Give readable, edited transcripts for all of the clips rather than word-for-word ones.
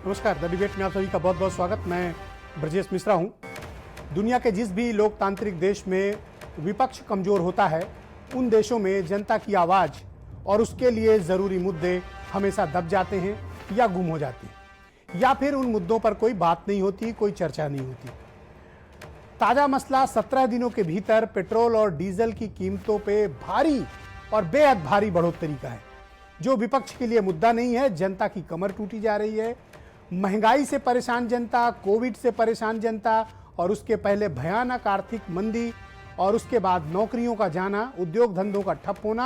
नमस्कार, the debate में आप सभी का बहुत बहुत स्वागत। मैं ब्रजेश मिश्रा हूं। दुनिया के जिस भी लोकतांत्रिक देश में विपक्ष कमजोर होता है, उन देशों में जनता की आवाज़ और उसके लिए ज़रूरी मुद्दे हमेशा दब जाते हैं या गुम हो जाते हैं, या फिर उन मुद्दों पर कोई बात नहीं होती, कोई चर्चा नहीं होती। ताज़ा मसला 17 दिनों के भीतर पेट्रोल और डीजल की कीमतों पे भारी और बेहद भारी बढ़ोतरी का है, जो विपक्ष के लिए मुद्दा नहीं है। जनता की कमर टूटी जा रही है। महंगाई से परेशान जनता, कोविड से परेशान जनता और उसके पहले भयानक आर्थिक मंदी और उसके बाद नौकरियों का जाना, उद्योग धंधों का ठप होना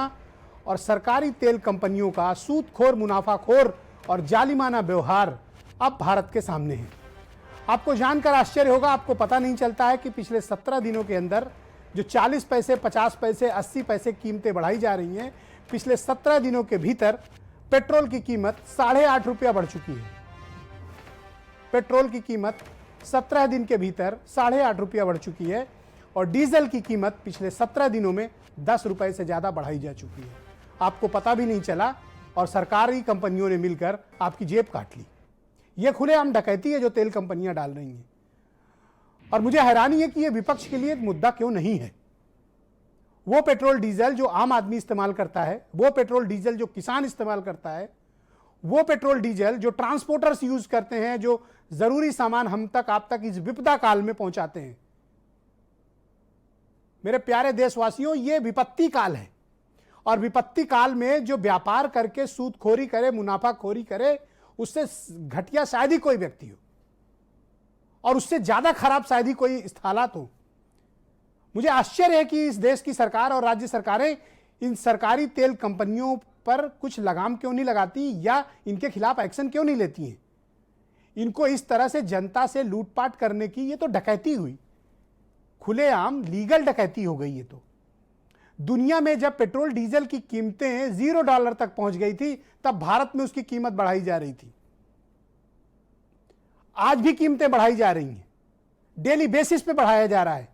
और सरकारी तेल कंपनियों का सूदखोर, मुनाफाखोर और जालिमाना व्यवहार अब भारत के सामने है। आपको जानकर आश्चर्य होगा, आपको पता नहीं चलता है कि पिछले 17 दिनों के अंदर जो 40 पैसे, 50 पैसे, 80 पैसे कीमतें बढ़ाई जा रही हैं, पिछले 17 दिनों के भीतर पेट्रोल की कीमत 8.5 रुपया बढ़ चुकी है। पेट्रोल की कीमत 17 दिन के भीतर 8.5 रुपया बढ़ चुकी है और डीजल की कीमत पिछले 17 दिनों में 10 रुपए से ज़्यादा बढ़ाई जा चुकी है। आपको पता भी नहीं चला और सरकारी कंपनियों ने मिलकर आपकी जेब काट ली। यह खुलेआम डकैती है जो तेल कंपनियां डाल रही हैं। और मुझे हैरानी है कि यह विपक्ष के लिए एक मुद्दा क्यों नहीं है। वो पेट्रोल डीजल जो आम आदमी इस्तेमाल करता है, वो पेट्रोल डीजल जो किसान इस्तेमाल करता है, वो पेट्रोल डीजल जो ट्रांसपोर्टर्स यूज करते हैं, जो जरूरी सामान हम तक, आप तक इस विपदा काल में पहुंचाते हैं। मेरे प्यारे देशवासियों, ये विपत्ति काल है और विपत्ति काल में जो व्यापार करके सूदखोरी करे, मुनाफाखोरी करे, उससे घटिया शायद ही कोई व्यक्ति हो और उससे ज्यादा खराब शायद ही कोई हालात हो। मुझे आश्चर्य है कि इस देश की सरकार और राज्य सरकारें इन सरकारी तेल कंपनियों पर कुछ लगाम क्यों नहीं लगाती या इनके खिलाफ एक्शन क्यों नहीं लेती हैं। इनको इस तरह से जनता से लूटपाट करने की, ये तो डकैती हुई, खुलेआम लीगल डकैती हो गई। ये तो दुनिया में जब पेट्रोल डीजल की कीमतें $0 तक पहुंच गई थी, तब भारत में उसकी कीमत बढ़ाई जा रही थी। आज भी कीमतें बढ़ाई जा रही हैं, डेली बेसिस पे बढ़ाया जा रहा है।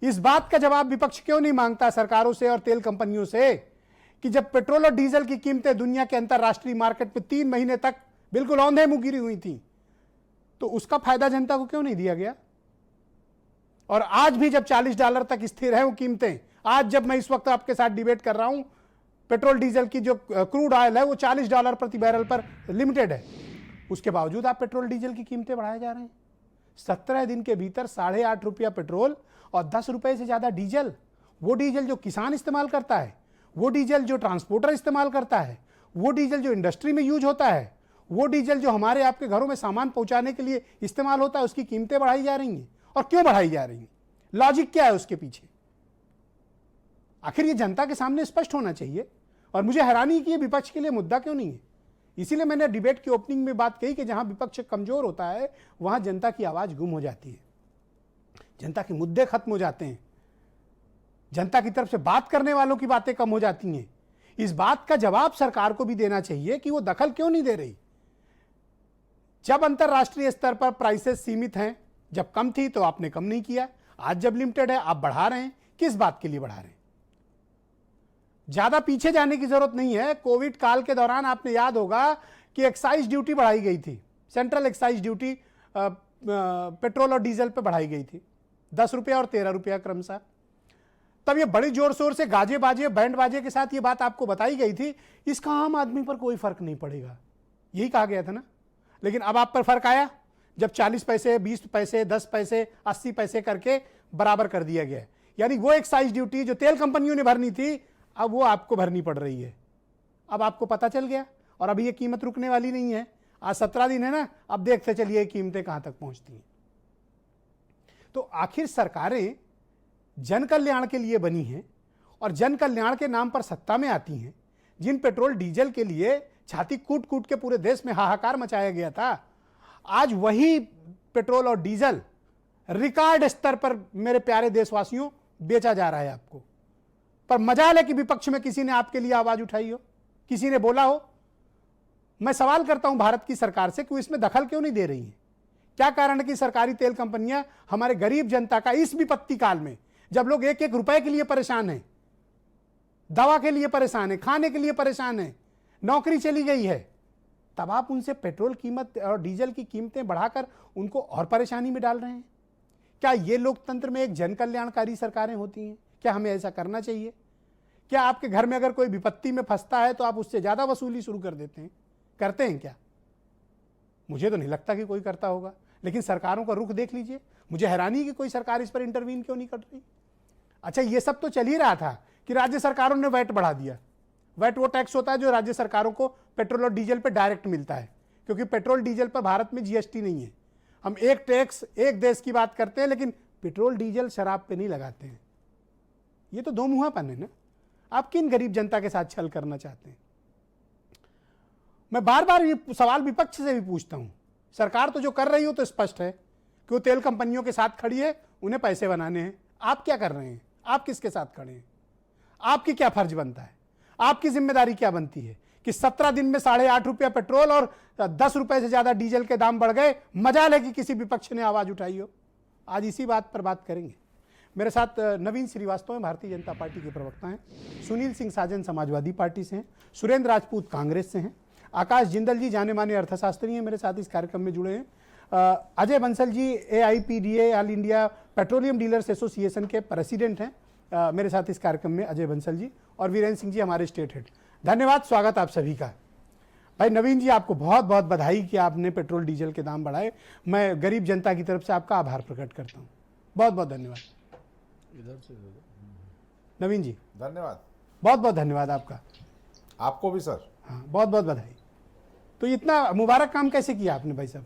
इस बात का जवाब विपक्ष क्यों नहीं मांगता सरकारों से और तेल कंपनियों से कि जब पेट्रोल और डीजल की कीमतें दुनिया के अंतरराष्ट्रीय मार्केट में 3 महीने तक बिल्कुल औंधे मुंह गिरी हुई थी, तो उसका फायदा जनता को क्यों नहीं दिया गया। और आज भी जब $40 तक स्थिर है वो कीमतें, आज जब मैं इस वक्त आपके साथ डिबेट कर रहा हूं, पेट्रोल डीजल की जो क्रूड ऑयल है वो $40 प्रति बैरल पर लिमिटेड है, उसके बावजूद आप पेट्रोल डीजल की कीमतें बढ़ाए जा रहे हैं। 17 दिन के भीतर 8.5 रुपया पेट्रोल और 10 रुपए से ज्यादा डीजल। वो डीजल जो किसान इस्तेमाल करता है, वो डीजल जो ट्रांसपोर्टर इस्तेमाल करता है, वो डीजल जो इंडस्ट्री में यूज होता है, वो डीजल जो हमारे आपके घरों में सामान पहुंचाने के लिए इस्तेमाल होता है, उसकी कीमतें बढ़ाई जा रही हैं। और क्यों बढ़ाई जा रही हैं? लॉजिक क्या है उसके पीछे? आखिर ये जनता के सामने स्पष्ट होना चाहिए। और मुझे हैरानी कि ये विपक्ष के लिए मुद्दा क्यों नहीं है। इसीलिए मैंने डिबेट की ओपनिंग में बात कही कि जहां विपक्ष कमजोर होता है, वहां जनता की आवाज गुम हो जाती है, जनता के मुद्दे खत्म हो जाते हैं, जनता की तरफ से बात करने वालों की बातें कम हो जाती हैं। इस बात का जवाब सरकार को भी देना चाहिए कि वो दखल क्यों नहीं दे रही। जब अंतरराष्ट्रीय स्तर पर प्राइसेस सीमित हैं, जब कम थी तो आपने कम नहीं किया, आज जब लिमिटेड है आप बढ़ा रहे हैं। किस बात के लिए बढ़ा रहे हैं? ज्यादा पीछे जाने की जरूरत नहीं है। कोविड काल के दौरान आपने याद होगा कि एक्साइज ड्यूटी बढ़ाई गई थी, सेंट्रल एक्साइज ड्यूटी पेट्रोल और डीजल पर बढ़ाई गई थी, 10 रुपया और 13 रुपया क्रमशः। तब ये बड़ी जोर शोर से गाजे बाजे, बैंड बाजे के साथ ये बात आपको बताई गई थी, इसका आम आदमी पर कोई फर्क नहीं पड़ेगा, यही कहा गया था ना। लेकिन अब आप पर फर्क आया जब 40 पैसे, 20 पैसे, 10 पैसे, 80 पैसे करके बराबर कर दिया गया। यानी वो एक्साइज ड्यूटी जो तेल कंपनियों ने भरनी थी, अब वो आपको भरनी पड़ रही है। अब आपको पता चल गया और अभी ये कीमत रुकने वाली नहीं है। आज 17 दिन है ना, अब देखते चलिए कीमतें कहां तक पहुंचती हैं। तो आखिर सरकारें जन कल्याण के लिए बनी हैं और जन कल्याण के नाम पर सत्ता में आती हैं। जिन पेट्रोल डीजल के लिए छाती कूट कूट के पूरे देश में हाहाकार मचाया गया था, आज वही पेट्रोल और डीजल रिकॉर्ड स्तर पर मेरे प्यारे देशवासियों बेचा जा रहा है आपको। पर मजाल है कि विपक्ष में किसी ने आपके लिए आवाज उठाई हो, किसी ने बोला हो। मैं सवाल करता हूं भारत की सरकार से कि वो इसमें दखल क्यों नहीं दे रही है। क्या कारण है कि सरकारी तेल कंपनियां हमारे गरीब जनता का इस विपत्ति काल में, जब लोग 1-1 रुपए के लिए परेशान हैं, दवा के लिए परेशान है, खाने के लिए परेशान है, नौकरी चली गई है, तब आप उनसे पेट्रोल कीमत और डीजल की कीमतें बढ़ाकर उनको और परेशानी में डाल रहे हैं। क्या ये लोकतंत्र में एक जन कल्याणकारी सरकारें होती हैं? क्या हमें ऐसा करना चाहिए? क्या आपके घर में अगर कोई विपत्ति में फंसता है तो आप उससे ज्यादा वसूली शुरू कर देते हैं? करते हैं क्या? मुझे तो नहीं लगता कि कोई करता होगा, लेकिन सरकारों का रुख देख लीजिए। मुझे हैरानी है कि कोई सरकार इस पर इंटरवीन क्यों नहीं कर रही। अच्छा, ये सब तो चल ही रहा था कि राज्य सरकारों ने वैट बढ़ा दिया। वैट वो टैक्स होता है जो राज्य सरकारों को पेट्रोल और डीजल पर डायरेक्ट मिलता है, क्योंकि पेट्रोल डीजल पर भारत में जीएसटी नहीं है। हम एक टैक्स एक देश की बात करते हैं, लेकिन पेट्रोल डीजल शराब पे नहीं लगाते हैं। ये तो दो मुंहापन है ना। आप किन गरीब जनता के साथ छल करना चाहते हैं? मैं बार बार ये सवाल विपक्ष से भी पूछता हूं। सरकार तो जो कर रही हो तो स्पष्ट है कि वो तेल कंपनियों के साथ खड़ी है, उन्हें पैसे बनाने हैं। आप क्या कर रहे हैं? आप किसके साथ खड़े हैं? आपकी क्या फर्ज बनता है? आपकी जिम्मेदारी क्या बनती है कि 17 दिन में 8.5 रुपया पेट्रोल और 10 रुपए से ज्यादा डीजल के दाम बढ़ गए? मजाल है कि किसी विपक्ष ने आवाज उठाई हो। आज इसी बात पर बात करेंगे। मेरे साथ नवीन श्रीवास्तव हैं, भारतीय जनता पार्टी के प्रवक्ता हैं। सुनील सिंह साजन समाजवादी पार्टी से हैं। सुरेंद्र राजपूत कांग्रेस से हैं। आकाश जिंदल जी जाने माने अर्थशास्त्री हैं, मेरे साथ इस कार्यक्रम में जुड़े हैं। अजय बंसल जी AIPDA all India petroleum dealers association के प्रेसिडेंट हैं, मेरे साथ इस कार्यक्रम में अजय बंसल जी। और वीरेंद्र सिंह जी हमारे स्टेट हेड। धन्यवाद, स्वागत आप सभी का। भाई नवीन जी, आपको बहुत बहुत बधाई कि आपने पेट्रोल डीजल के दाम बढ़ाए। मैं गरीब जनता की तरफ से आपका आभार प्रकट करता हूँ। बहुत बहुत धन्यवाद। इधर से नवीन जी धन्यवाद। बहुत बहुत धन्यवाद आपका। आपको भी सर। हाँ, बहुत बहुत बधाई। तो इतना मुबारक काम कैसे किया आपने भाई साहब?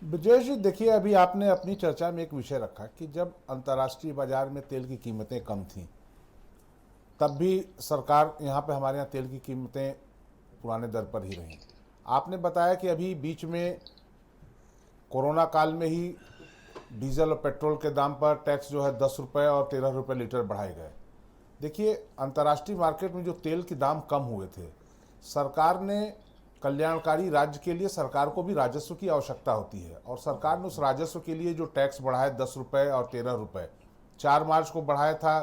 विजय जी देखिए, अभी आपने अपनी चर्चा में एक विषय रखा कि जब अंतर्राष्ट्रीय बाजार में तेल की कीमतें कम थीं, तब भी सरकार यहाँ पे हमारे यहाँ तेल की कीमतें पुराने दर पर ही रहीं। आपने बताया कि अभी बीच में कोरोना काल में ही डीजल और पेट्रोल के दाम पर टैक्स जो है 10 रुपये और 13 रुपये लीटर बढ़ाए गए। देखिए, अंतर्राष्ट्रीय मार्केट में जो तेल के दाम कम हुए थे, सरकार ने कल्याणकारी राज्य के लिए सरकार को भी राजस्व की आवश्यकता होती है, और सरकार ने उस राजस्व के लिए जो टैक्स बढ़ाया 10 रुपये और 13 रुपये, 4 मार्च को बढ़ाया था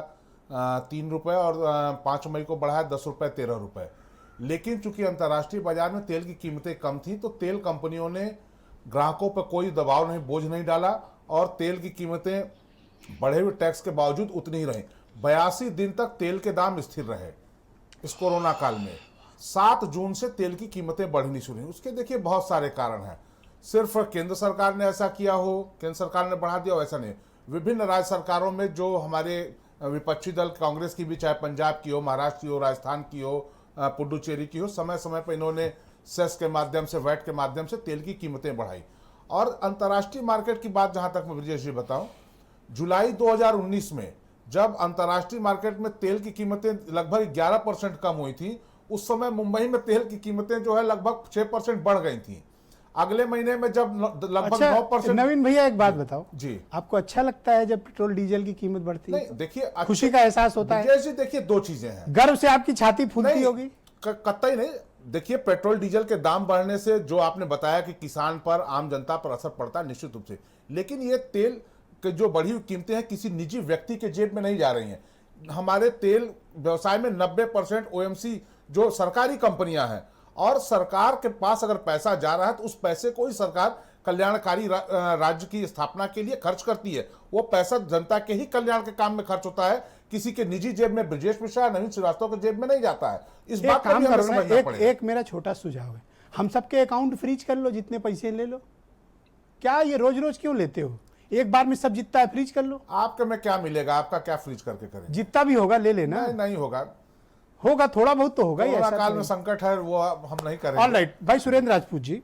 3 रुपये और 5 मई को बढ़ाया 10 रुपये 13 रुपये। लेकिन चूंकि अंतर्राष्ट्रीय बाजार में तेल की कीमतें कम थी, तो तेल कंपनियों ने ग्राहकों पर कोई दबाव नहीं, बोझ नहीं डाला, और तेल की कीमतें बढ़े हुए टैक्स के बावजूद उतनी ही रहीं। 82 दिन तक तेल के दाम स्थिर रहे इस कोरोना काल में। 7 जून से तेल की कीमतें बढ़नी शुरू हुई। उसके देखिए बहुत सारे कारण हैं। सिर्फ केंद्र सरकार ने ऐसा किया हो, केंद्र सरकार ने बढ़ा दिया हो, ऐसा नहीं। विभिन्न राज्य सरकारों में जो हमारे विपक्षी दल कांग्रेस की भी, चाहे पंजाब की हो, महाराष्ट्र की हो, राजस्थान की हो, पुडुचेरी की हो, समय समय पर इन्होंने सेस के माध्यम से, वैट के माध्यम से तेल की कीमतें बढ़ाई। और अंतर्राष्ट्रीय मार्केट की बात जहां तक मैं विजय जी बताऊं, जुलाई 2019 में जब अंतर्राष्ट्रीय मार्केट में तेल की कीमतें लगभग 11% कम हुई थी, उस समय मुंबई में तेल की कीमतें जो है लगभग 6% बढ़ गई थी। अगले महीने में जब लगभग 9%। नवीन भैया एक बात बताओ जी, आपको अच्छा लगता है जब पेट्रोल डीजल की कीमत बढ़ती है? नहीं देखिए, खुशी का एहसास होता है? जैसे देखिए, दो चीजें हैं। गर्व से आपकी छाती फूलती होगी? कतई नहीं। देखिए, पेट्रोल डीजल के दाम बढ़ने से जो आपने बताया कि किसान पर, आम जनता पर असर पड़ता है, निश्चित रूप से। लेकिन ये तेल की जो बढ़ी हुई कीमतें हैं, किसी निजी व्यक्ति के जेब में नहीं जा रही हैं। हमारे तेल व्यवसाय में 90% OMC जो सरकारी कंपनियां हैं, और सरकार के पास अगर पैसा जा रहा है तो उस पैसे को ही सरकार कल्याणकारी राज्य की स्थापना के लिए खर्च करती है। वो पैसा जनता के ही कल्याण के काम में खर्च होता है, किसी के निजी जेब में, ब्रजेश मिश्रा, नवीन श्रीवास्तव के जेब में नहीं जाता है। इस बात को हमें समझना पड़ेगा। एक मेरा छोटा सुझाव है, हम सबके अकाउंट फ्रीज कर लो, जितने पैसे ले लो। क्या ये रोज रोज क्यों लेते हो? एक बार में सब जितना है फ्रीज कर लो। आपके में क्या मिलेगा? आपका क्या फ्रीज करके करें? जितना भी होगा ले लेना। नहीं होगा, होगा थोड़ा बहुत तो होगा ही। कोरोना काल में संकट है, वो हम नहीं करेंगे। ऑलराइट भाई सुरेंद्र राजपूत जी,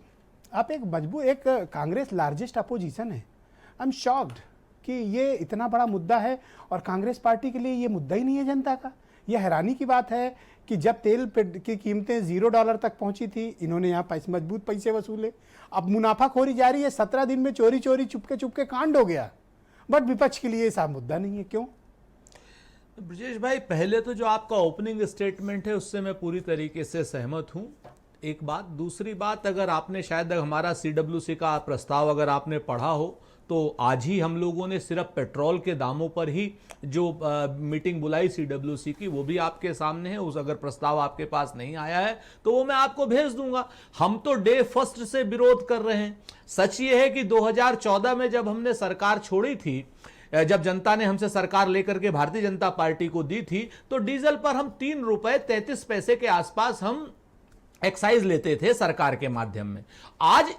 आप एक मजबूत, एक कांग्रेस लार्जेस्ट अपोजिशन है। आई एम शॉक्ड कि ये इतना बड़ा मुद्दा है और कांग्रेस पार्टी के लिए ये मुद्दा ही नहीं है जनता का। यह हैरानी की बात है कि जब तेल की कीमतें $0 तक पहुंची थी, इन्होंने यहाँ मजबूत पैसे वसूले। अब मुनाफाखोरी जारी है। 17 दिन में चोरी चोरी चुपके चुपके कांड हो गया, बट विपक्ष के लिए ऐसा मुद्दा नहीं है। क्यों? ब्रजेश भाई, पहले तो जो आपका ओपनिंग स्टेटमेंट है उससे मैं पूरी तरीके से सहमत हूं। एक बात। दूसरी बात, अगर आपने शायद हमारा CWC का प्रस्ताव अगर आपने पढ़ा हो तो आज ही हम लोगों ने सिर्फ पेट्रोल के दामों पर ही जो मीटिंग बुलाई CWC की, वो भी आपके सामने है। उस अगर प्रस्ताव आपके पास नहीं आया है तो वो मैं आपको भेज दूंगा। हम तो डे फर्स्ट से विरोध कर रहे हैं। सच ये है कि 2014 में जब हमने सरकार छोड़ी थी, जब जनता ने हमसे सरकार लेकर के भारतीय जनता पार्टी को दी थी, तो डीजल पर हम 3 रुपए 33 पैसे के आसपास हम एक्साइज लेते थे सरकार के माध्यम में। आज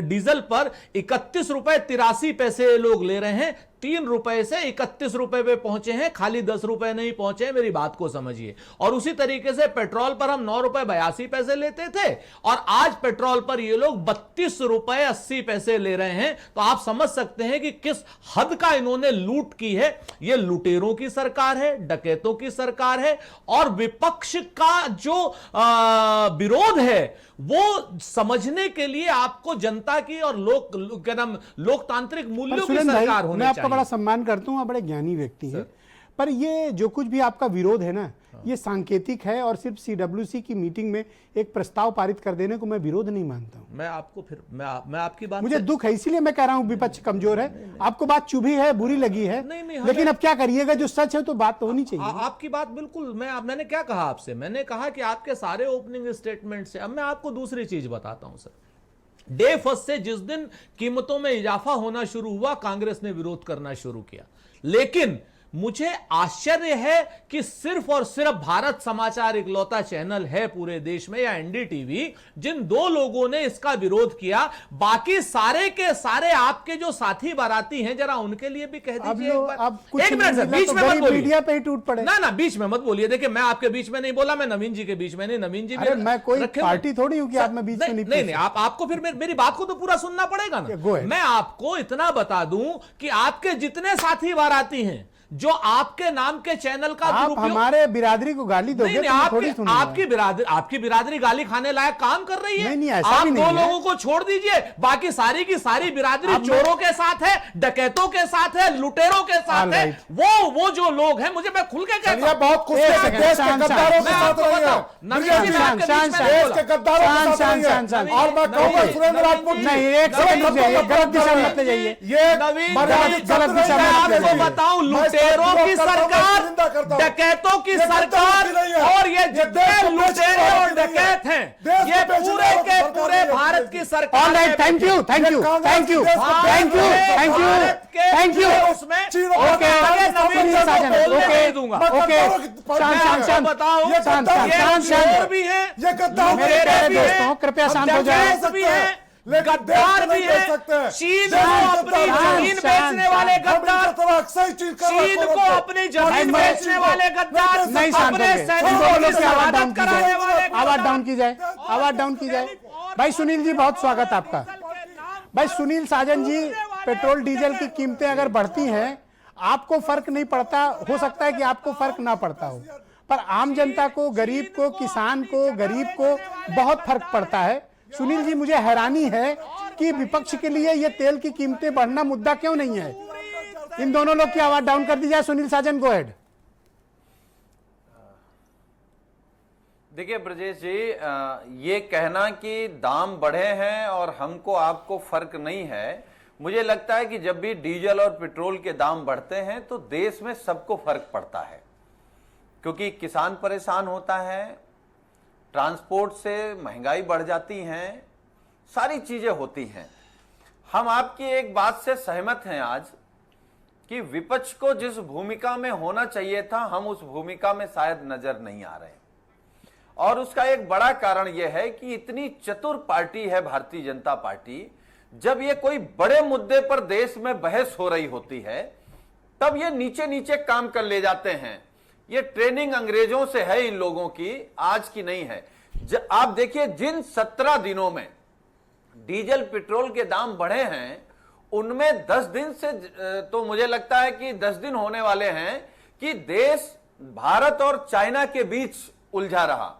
डीजल पर 31 रुपए 83 पैसे लोग ले रहे हैं। 3 रुपए से 31 रुपए पे पहुंचे हैं, खाली 10 रुपए नहीं पहुंचे हैं, मेरी बात को समझिए। और उसी तरीके से पेट्रोल पर हम 9 रुपए 82 पैसे लेते थे और आज पेट्रोल पर ये लोग 32 रुपए 80 पैसे ले रहे हैं। तो आप समझ सकते हैं कि किस हद का इन्होंने लूट की है। ये लुटेरों की सरकार है, डकैतों की सरकार है। और विपक्ष का जो विरोध है वो समझने के लिए आपको जनता की और लोकतांत्रिक मूल्यों की सरकार होनी मैं आपका चाहिए। बड़ा सम्मान करता हूं, आप बड़े ज्ञानी व्यक्ति हैं, पर ये जो कुछ भी आपका विरोध है ना, ये सांकेतिक है और सिर्फ CWC की मीटिंग में एक प्रस्ताव पारित कर देने को मैं विरोध नहीं मानता हूं। मैं आपको फिर मैं आपकी बात मुझे दुख है, इसीलिए मैं कह रहा हूं विपक्ष कमजोर है। आपको बात चुभी है, बुरी लगी है, लेकिन अब क्या करिएगा, जो सच है तो बात तो होनी चाहिए। आपकी बात बिल्कुल। मैंने क्या कहा आपसे, मैंने कहा कि आपके सारे ओपनिंग स्टेटमेंट से। अब मैं आपको दूसरी चीज बताता हूं सर। डे फर्स्ट से जिस दिन कीमतों में इजाफा होना शुरू हुआ, कांग्रेस ने विरोध करना शुरू किया। लेकिन मुझे आश्चर्य है कि सिर्फ और सिर्फ भारत समाचार इकलौता चैनल है पूरे देश में, या NDTV, जिन 2 लोगों ने इसका विरोध किया। बाकी सारे के सारे आपके जो साथी बाराती हैं, जरा उनके लिए भी कह दीजिए एक मिनट सर, बीच में मत बोलिए, मीडिया पे ही टूट पड़े ना बीच में मत बोलिए। देखिए, मैं आपके बीच में नहीं बोला, मैं नवीन जी के बीच में नहीं, नवीन जी भी मैं कोई पार्टी थोड़ी हूं कि आप में बीच में नहीं, आपको फिर मेरी बात को तो पूरा सुनना पड़ेगा ना। मैं आपको इतना बता दूं कि आपके जितने साथी बाराती हैं जो आपके नाम के चैनल का आप हमारे बिरादरी को गाली दोगे तो मैं थोड़ी सुनूंगा। आपकी बिरादरी गाली खाने लायक काम कर रही है। नहीं, आप 2 लोगों को छोड़ दीजिए, बाकी सारी की सारी बिरादरी चोरों के साथ है, डकैतों के साथ है, लुटेरों के साथ है। वो जो लोग हैं, मुझे मैं खुल के कहता हूं, बहुत खुश है, देश के गद्दारों के साथ रहिए। और मैं कहूंगा सुरेंद्र राजपूत नहीं, एक सेकंड रुक जाइए, गलत दिशा में मत ले जाइए। ये गलत दिशा में मत ले आपको बताऊं, लुटेरों की सरकार, डकैतों की सरकार, और ये जितने लुटेरे और डकैत हैं, ये पूरे के पूरे भारत की सरकार। All right, thank you, thank you, thank you, thank you, thank you, thank you. उसमें ओके, दूंगा। ओके, शांत बताओ, शांत भी है, ये गद्दार मेरे प्यारे दोस्तों, कृपया शांत हो जाए। भी है, गद्दार भी है, चीन को अपनी जमीन बेचने वाले गद्दार, चीन को अपनी जमीन बेचने वाले गद्दार, नहीं शांत अपने होंगे। सैनिकों की शहादत कराने वाले, आवाज डाउन की जाए, आवाज डाउन की जाए। भाई सुनील जी, बहुत स्वागत आपका। भाई सुनील साजन जी, पेट्रोल डीजल की कीमतें अगर बढ़ती हैं, आपको फर्क नहीं पड़ता। हो सकता है कि आपको फर्क ना पड़ता हो, पर आम जनता को, गरीब को, किसान को, गरीब को बहुत फर्क पड़ता है। सुनील जी, मुझे हैरानी है कि विपक्ष के लिए ये तेल की कीमतें बढ़ना मुद्दा क्यों नहीं है। इन दोनों लोग की आवाज डाउन कर दी जाए। सुनील साजन, गो अहेड। देखिए ब्रजेश जी, ये कहना कि दाम बढ़े हैं और हमको आपको फर्क नहीं है, मुझे लगता है कि जब भी डीजल और पेट्रोल के दाम बढ़ते हैं तो देश में सबको फर्क पड़ता है, क्योंकि किसान परेशान होता है, ट्रांसपोर्ट से महंगाई बढ़ जाती है, सारी चीजें होती हैं। हम आपकी एक बात से सहमत हैं आज कि विपक्ष को जिस भूमिका में होना चाहिए था, हम उस भूमिका में शायद नजर नहीं आ रहे। और उसका एक बड़ा कारण यह है कि इतनी चतुर पार्टी है भारतीय जनता पार्टी। जब ये कोई बड़े मुद्दे पर देश में बहस हो रही होती है, तब ये नीचे नीचे काम कर ले जाते हैं। ये ट्रेनिंग अंग्रेजों से है इन लोगों की, आज की नहीं है। आप देखिए, जिन 17 दिनों में डीजल पेट्रोल के दाम बढ़े हैं, उनमें 10 दिन से तो मुझे लगता है कि 10 दिन होने वाले हैं कि देश भारत और चाइना के बीच उलझा रहा।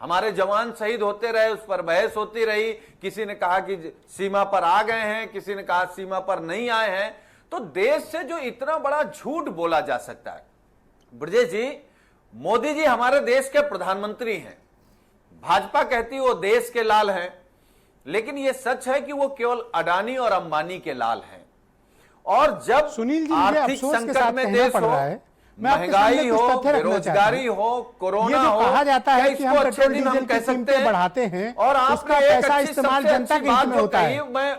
हमारे जवान शहीद होते रहे, उस पर बहस होती रही। किसी ने कहा कि सीमा पर आ गए हैं, किसी ने कहा सीमा पर नहीं आए हैं। तो देश से जो इतना बड़ा झूठ बोला जा सकता है। ब्रजेश जी, मोदी जी हमारे देश के प्रधानमंत्री हैं। भाजपा कहती है वो देश के लाल हैं, लेकिन यह सच है कि वो केवल अडानी और अंबानी के लाल हैं। और जब सुनील जी, मुझे आर्थिक अफसोस के संकट साथ में कहना देश पड़ हो, रहा है, मैं आपके सामने महंगाई कुछ हो, तथ्य रखना चाहता बेरोजगारी हूं। हो, कोरोना ये जो हो, कहा जाता है क्या कि इसको हम अच्छे पेट्रोल दिन डीजल हम की कह सकते कीमतें हैं? बढ़ाते हैं और उसका आपने एक पैसा अच्छी इस्तेमाल सबसे जनता अच्छी के हित बात में जो होता कही, है। मैं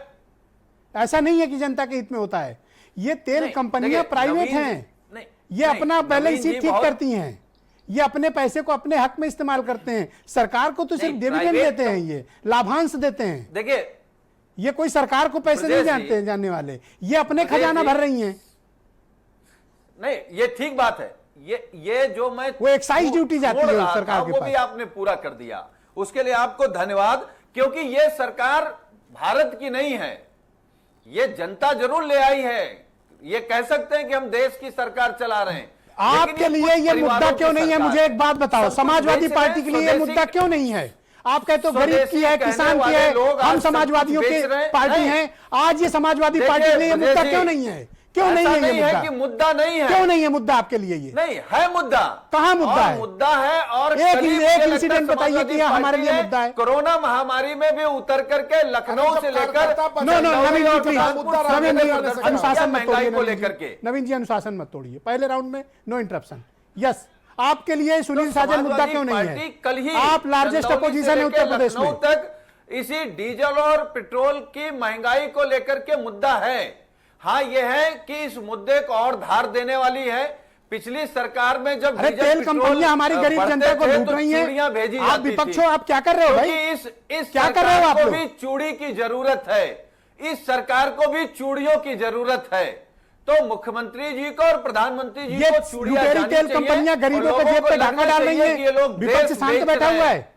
ऐसा नहीं है कि जनता के हित में होता है। ये तेल नहीं, कंपनियां देखिए, प्राइवेट नवीन जी, हैं, नहीं, ये नहीं, अपना बैलेंस नवीन जी शीट ठीक बहुत- करती हैं, ये अपने पैसे को अपने हक में इस्तेमाल करते हैं। सरकार को तो सिर्फ नहीं, डिविडेंड प्राइवेट देते हैं, ये लाभांश देते हैं। देखिए, ये कोई सरकार को पैसे नहीं ब्रजेश जी, जानने वाले, ये अपने ब्रजेश खजाना जी, भर रही हैं। नहीं, ये ठीक बात है। ये जो मैं वो एक्साइज ड्यूटी जाती है छोड़ रहा सरकार था, के वो पास। भी आपने पूरा कर दिया, उसके लिए आपको धन्यवाद। क्योंकि ये सरकार भारत की नहीं है, ये जनता जरूर ले आई है। ये कह सकते हैं कि हम देश की सरकार चला रहे हैं, आपके लेकिन लिए कुछ ये परिवारों मुद्दा की क्यों नहीं है? सरकार मुझे एक बात बताओ, सब कुछ समाजवादी बेच रहे पार्टी हैं, के लिए ये स्वदेशी- मुद्दा क्यों नहीं है? आप कहते हो गरीब की है, स्वदेशी किसान की कहने है, वाले लोग हम आज सब समाजवादियों कुछ की बेच रहे हैं। पार्टी नहीं। है। आज ये समाजवादी देखिए, पार्टी के लिए ये ब्रजेश मुद्दा जी, क्यों नहीं है? क्यों नहीं ऐसा है ये मुद्दा? कि मुद्दा नहीं है, क्यों नहीं है मुद्दा आपके लिए ये? नहीं है मुद्दा। कहां मुद्दा और है? मुद्दा है। और एक करीब एक मुझे लगता है इंसिडेंट बताइए समाजवादी कि हमारे पार्टी लिए ने मुद्दा है। कोरोना महामारी में भी उतर करके लखनऊ से लेकर no no Naveen ji please, Naveen ji प्रदर्शन अनुशासन किया मत महंगाई तोड़िए। को नवीन लेकर जी, के। नवीन जी अनुशासन मत तोड़िए। पहले राउंड में नो इंटरप्शन। यस, आपके लिए सुनील तो साजन मुद्दा समाजवादी क्यों नहीं पार्टी है? कल ही आप लार्जेस्ट चंदौली से अपोजिशन है लेकर उत्तर प्रदेश लखनऊ में। तक इसी डीजल और पेट्रोल की महंगाई को लेकर के मुद्दा है। हाँ, यह है कि इस मुद्दे को और धार देने वाली है। पिछली सरकार में जब अरे डीजल तेल पेट्रोल कंपनियां हमारी गरीब बढ़ते जनता को थे लूट तो रही हैं। चूड़ियां भेजी आप जाती विपक्ष थी। हो, आप क्या कर रहे हो भाई? क्योंकि इस क्या कर रहे हो सरकार आप को लोग? भी चूड़ी की जरूरत है, इस सरकार को भी चूड़ियों की जरूरत है। तो मुख्यमंत्री जी को और प्रधानमंत्री जी ये को चूड़ियां लुटेरी जानी तेल चाहिए कंपनियां और गरीबों लोगों के जेब को पे लगना डाका डाल रही चाहिए कि ये हैं। लोग विपक्ष देश शांत बेच बैठा रहे हुआ हैं। है।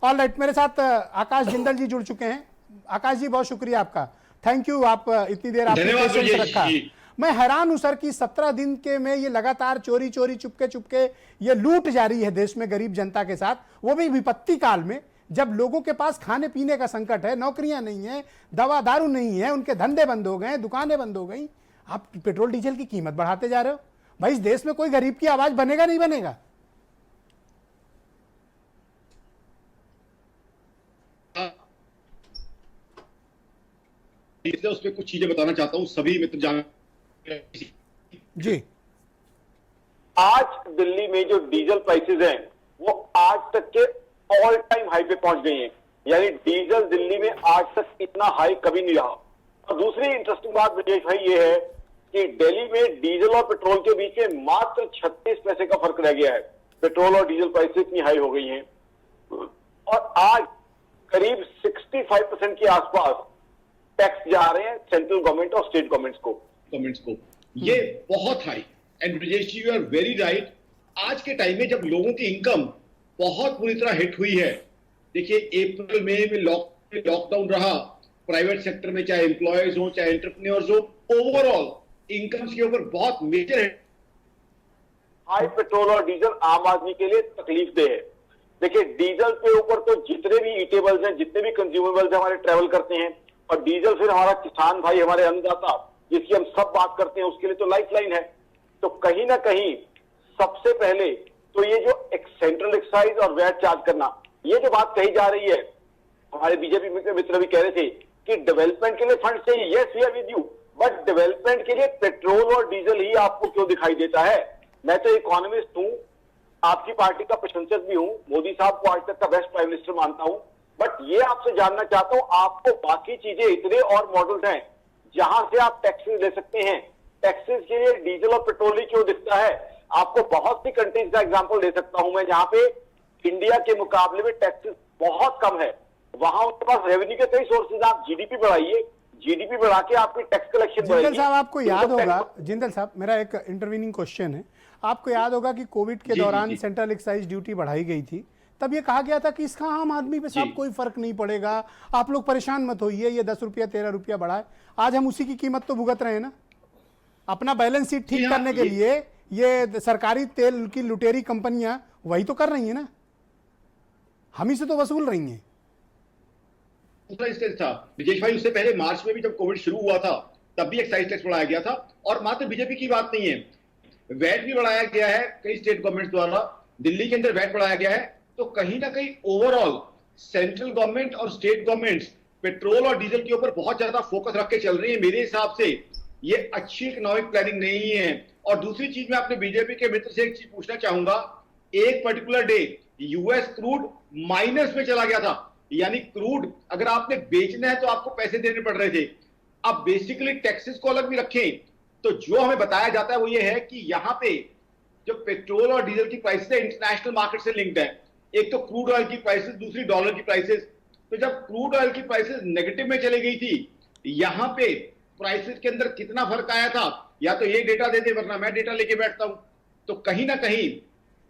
ऑलराइट, मेरे साथ आकाश जिंदल जी जुड़ चुके हैं। आकाश जी, बहुत शुक्रिया आपका, थैंक यू। आप इतनी देर आपने धन्यवाद पेशेंस ब्रजेश रखा। जी। मैं हैरान हूं सर कि 17 दिन के में ये लगातार चोरी चोरी चुपके चुपके ये लूट जारी है देश में गरीब जनता के साथ, वो भी विपत्ति काल में, जब लोगों के पास खाने पीने का संकट है, नौकरियां नहीं है, दवा दारू नहीं है, उनके धंधे बंद हो गए, दुकानें बंद हो गई। आप पेट्रोल डीजल की कीमत बढ़ाते जा रहे हो। भाई, इस देश में कोई गरीब की आवाज बनेगा नहीं बनेगा? इसलिए उस पर कुछ चीजें बताना चाहता हूँ, सभी मित्र जान जी। आज दिल्ली में जो डीजल प्राइसेस हैं वो आज तक के ऑल टाइम हाई पे पहुंच गई हैं। यानी डीजल दिल्ली में आज तक इतना हाई कभी नहीं रहा। और दूसरी इंटरेस्टिंग बात ब्रजेश भाई ये है कि दिल्ली में डीजल और पेट्रोल के बीच में मात्र 36 पैसे का फर्क रह गया है। पेट्रोल और डीजल प्राइसेस इतनी हाई हो गई हैं और आज करीब 65% के आसपास टैक्स जा रहे हैं सेंट्रल गवर्नमेंट और स्टेट गवर्नमेंट्स को। कमेंट्स को, ये बहुत high. And Brajesh ji, you are very right. आज के टाइम में जब लोगों की इनकम बहुत बुरी तरह हिट हुई है, देखिए अप्रैल मई में लॉकडाउन रहा, प्राइवेट सेक्टर में चाहे एम्प्लॉयज हो चाहे एंटरप्रेन्योर्स हो, ओवरऑल इनकम्स के ऊपर बहुत मेजर हिट। हाई पेट्रोल और डीजल आम आदमी के लिए तकलीफ दे है। देखिए, डीजल के ऊपर तो जितने भी ईटेबल्स हैं, जितने भी कंज्यूमेबल्स हैं, हमारे ट्रेवल करते हैं। और डीजल फिर हमारा किसान भाई, हमारे अन्नदाता, जिसकी हम सब बात करते हैं, उसके लिए तो लाइफ लाइन है। तो कहीं ना कहीं सबसे पहले तो ये जो एक सेंट्रल एक्साइज और वैट चार्ज करना, ये जो बात कही जा रही है, हमारे बीजेपी मित्र भी कह रहे थे कि डेवलपमेंट के लिए फंड चाहिए। Yes, we are with you, but development के लिए पेट्रोल और डीजल ही आपको क्यों दिखाई देता है? मैं तो इकोनॉमिस्ट हूं, आपकी पार्टी का प्रशंसक भी हूं, मोदी साहब को आज तक का बेस्ट प्राइम मिनिस्टर मानता हूं, बट ये आपसे जानना चाहता हूं, आपको बाकी चीजें इतने और मॉडल्स हैं जहां से आप टैक्सेस ले सकते हैं, टैक्सेस के लिए डीजल और पेट्रोल ही क्यों दिखता है? आपको बहुत सी कंट्रीज का एग्जांपल दे सकता हूं मैं, जहां पे इंडिया के मुकाबले में टैक्सेस बहुत कम है। वहां उनके पास रेवेन्यू के कई सोर्सेज, आप जीडीपी बढ़ाइए, जीडीपी बढ़ा के आपकी टैक्स कलेक्शन जिंदल बढ़ेगी। साहब, आपको तो याद टैक्स- होगा, जिंदल साहब, मेरा एक इंटरवीनिंग क्वेश्चन है। आपको याद होगा कि कोविड के जी, दौरान जी। सेंट्रल एक्साइज ड्यूटी बढ़ाई गई थी। तब ये कहा गया था कि इसका आम आदमी पे साहब जी। कोई फर्क नहीं पड़ेगा, आप लोग परेशान मत होइए, ये 10 रुपया 13 रुपया बढ़ा है। आज हम उसी की कीमत तो भुगत रहे हैं ना। अपना बैलेंस शीट ठीक जी हाँ, करने के लिए ये सरकारी तेल की लुटेरी कंपनियां वही तो कर रही हैं ना, हम ही से तो वसूल रही हैं। दूसरा इंस्टेंस था ब्रजेश भाई, उससे पहले मार्च में भी जब कोविड शुरू हुआ था तब भी एक्साइज टैक्स बढ़ाया गया था। और मात्र बीजेपी की बात नहीं है, वैट भी बढ़ाया गया है कई स्टेट गवर्नमेंट द्वारा, दिल्ली के अंदर वैट बढ़ाया गया है। तो कहीं ना कहीं ओवरऑल सेंट्रल गवर्नमेंट और स्टेट गवर्नमेंट्स पेट्रोल और डीजल के ऊपर बहुत ज्यादा फोकस रख के चल रही है। मेरे हिसाब से ये अच्छी इकोनॉमिक प्लानिंग नहीं है। और दूसरी चीज मैं अपने बीजेपी के मित्र से एक चीज पूछना चाहूंगा, एक particular day US crude minus में चला गया था, यानी क्रूड अगर आपने बेचना है तो आपको पैसे देने पड़ रहे थे। अब बेसिकली टैक्सेस को अलग भी रखें तो जो हमें बताया जाता है वो ये है कि यहां पे जो पेट्रोल और डीजल की प्राइसेस है इंटरनेशनल मार्केट से लिंक्ड है। एक तो क्रूड ऑयल की प्राइसेस, दूसरी डॉलर की प्राइसेस। तो जब क्रूड ऑयल की प्राइसेस नेगेटिव में चली गई थी, यहां पे प्राइसेस के अंदर कितना फर्क आया था, या तो ये डेटा दे दे वरना मैं डेटा लेके बैठता हूं। तो कहीं ना कहीं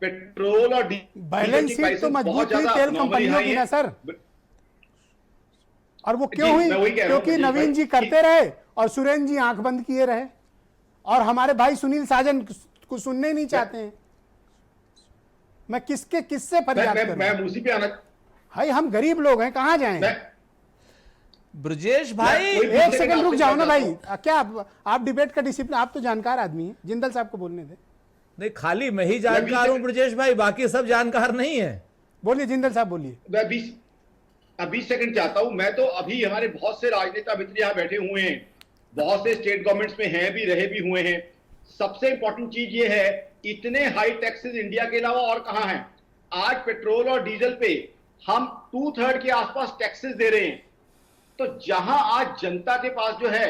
पेट्रोल और बैलेंस शीट तो मजबूत हुई तेल कंपनियों की ना सर, और वो क्यों हुई? क्योंकि नवीन जी करते रहे और सुरेंद्र जी आंख बंद किए रहे, और हमारे भाई सुनील साजन को सुनने नहीं चाहते हैं। मैं किससे फरियाद करूं? मैं उसी पे आना, भाई हम गरीब लोग हैं, कहां जाएं? ब्रजेश भाई एक सेकंड रुक जाओ ना भाई, क्या आप डिबेट का डिसिप्लिन, आप तो जानकार आदमी हैं, जिंदल साहब को बोलने दे। नहीं, खाली मैं ही जानकार हूं ब्रजेश भाई, बाकी सब जानकार नहीं है। बोलिए जिंदल साहब, बोलिए। मैं 20 सेकंड चाहता हूं। मैं तो अभी हमारे बहुत से राजनेता मित्र यहाँ बैठे हुए हैं, बहुत से स्टेट गवर्नमेंट्स में हैं भी, रहे भी हुए हैं। सबसे इंपॉर्टेंट चीज ये है, इतने हाई टैक्सेस इंडिया के अलावा और कहां हैं? आज पेट्रोल और डीजल पे हम 2/3 के आसपास टैक्सेस दे रहे हैं। तो जहां आज जनता के पास जो है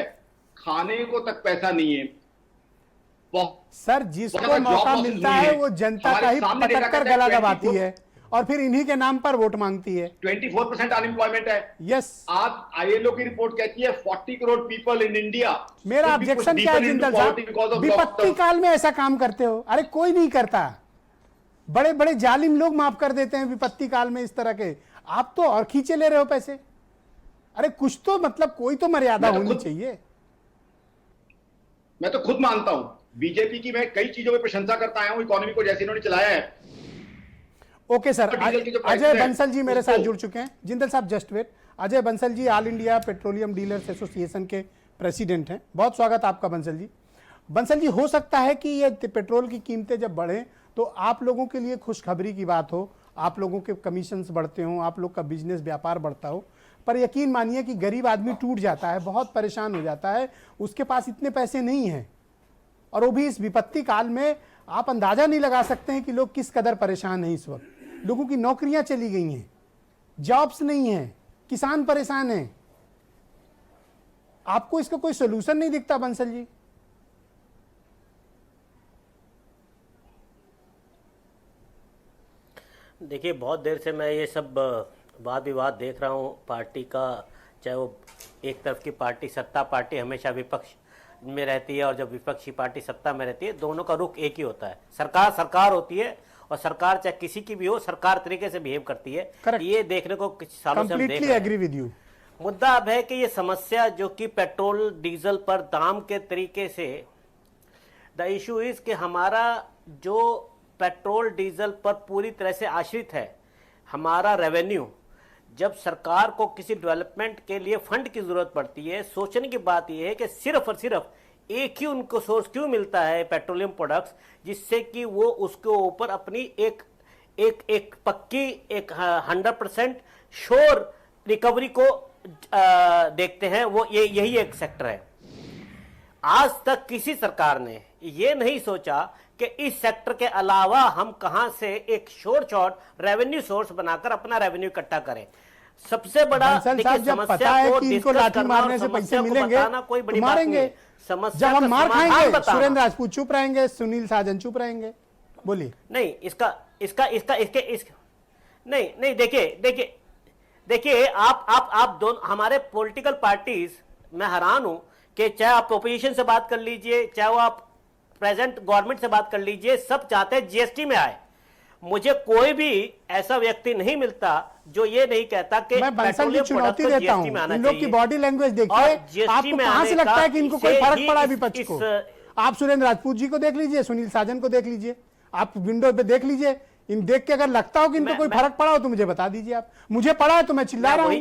खाने को तक पैसा नहीं है, सर जिसको मौका मिलता है वो जनता का ही पटक कर गला दबाती है और फिर इन्हीं के नाम पर वोट मांगती है। 24% अनएम्प्लॉयमेंट है। यस, आप आईएलओ की रिपोर्ट कहती है 40 करोड़ पीपल इन इंडिया। मेरा ऑब्जेक्शन क्या है जिंदल साहब, विपत्ति काल में ऐसा काम करते हो? अरे कोई नहीं करता, बड़े बड़े जालिम लोग माफ कर देते हैं विपत्ति काल में इस तरह के, आप तो और खींचे ले रहे हो पैसे। अरे कुछ तो मतलब कोई तो मर्यादा होनी चाहिए। मैं तो खुद मानता हूं, बीजेपी की मैं कई चीजों में प्रशंसा करता आया हूं, इकोनॉमी को जैसे इन्होंने चलाया है। ओके सर, अजय बंसल जी मेरे साथ जुड़ चुके हैं। जिंदल साहब just wait. Ajay Bansal ji all India petroleum dealers association के प्रेसिडेंट हैं, बहुत स्वागत आपका बंसल जी। बंसल जी, हो सकता है कि ये पेट्रोल की कीमतें जब बढ़े तो आप लोगों के लिए खुशखबरी की बात हो, आप लोगों के कमीशंस बढ़ते हो, आप लोग का बिजनेस व्यापार बढ़ता हो, पर यकीन मानिए कि गरीब आदमी टूट जाता है, बहुत परेशान हो जाता है, उसके पास इतने पैसे नहीं हैं, और वो भी इस विपत्ति काल में। आप अंदाजा नहीं लगा सकते हैं कि लोग किस कदर परेशान हैं इस वक्त। लोगों की नौकरियां चली गई हैं, जॉब्स नहीं हैं, किसान परेशान हैं। आपको इसका कोई सोल्यूशन नहीं दिखता बंसल जी? देखिए, बहुत देर से मैं ये सब वाद विवाद देख रहा हूँ पार्टी का, चाहे वो एक तरफ की पार्टी सत्ता पार्टी हमेशा विपक्ष में रहती है, और जब विपक्षी पार्टी सत्ता में रहती है, दोनों का रुख एक ही होता है। सरकार सरकार होती है, और सरकार चाहे किसी की भी हो, सरकार तरीके से बिहेव करती है। ये देखने को कुछ सालों से हम देख रहे हैं। Agree with you. मुद्दा अब है कि ये समस्या जो कि पेट्रोल डीजल पर दाम के तरीके से, द इशू इज कि हमारा जो पेट्रोल डीजल पर पूरी तरह से आश्रित है हमारा रेवेन्यू, जब सरकार को किसी डेवलपमेंट के लिए फंड की जरूरत पड़ती है, सोचने की बात यह है कि सिर्फ और सिर्फ एक ही उनको सोर्स क्यों मिलता है पेट्रोलियम प्रोडक्ट्स, जिससे कि वो उसके ऊपर अपनी एक पक्की 100% श्योर रिकवरी को देखते हैं। वो यही एक सेक्टर है। आज तक किसी सरकार ने ये नहीं सोचा कि इस सेक्टर के अलावा हम कहां से एक शॉर्ट रेवेन्यू सोर्स बनाकर अपना रेवेन्यू इकट्ठा करें। सबसे बड़ा पता है कि इनको लाठी मारने से पैसे मिलेंगे, कोई बड़ी मारेंगे। समस्या जब हम मार खाएंगे, सुरेंद्र राजपूत चुप रहेंगे, सुनील साजन चुप रहेंगे। बोलिए। नहीं, नहीं, देखिए आप दोनों हमारे पॉलिटिकल पार्टीज, मैं हैरान हूं कि चाहे आप ऑपोजिशन से बात कर लीजिए, चाहे वो आप प्रेजेंट गवर्नमेंट से बात कर लीजिए, सब चाहते हैं जीएसटी में आए। मुझे कोई भी ऐसा व्यक्ति नहीं मिलता जो ये नहीं कहता कि मैं बंसल की चुनौती देता हूं, इन लोग की बॉडी लैंग्वेज देखिए, आपको कहां से लगता है कि इनको कोई फर्क पड़ा विपक्ष को? आप सुरेंद्र राजपूत जी को देख लीजिए, सुनील साजन को देख लीजिए, आप विंडो पे देख लीजिए, इन देख के अगर लगता हो कि इनको कोई फर्क पड़ा हो तो मुझे बता दीजिए। आप, मुझे पड़ा है तो मैं चिल्ला रहा हूं।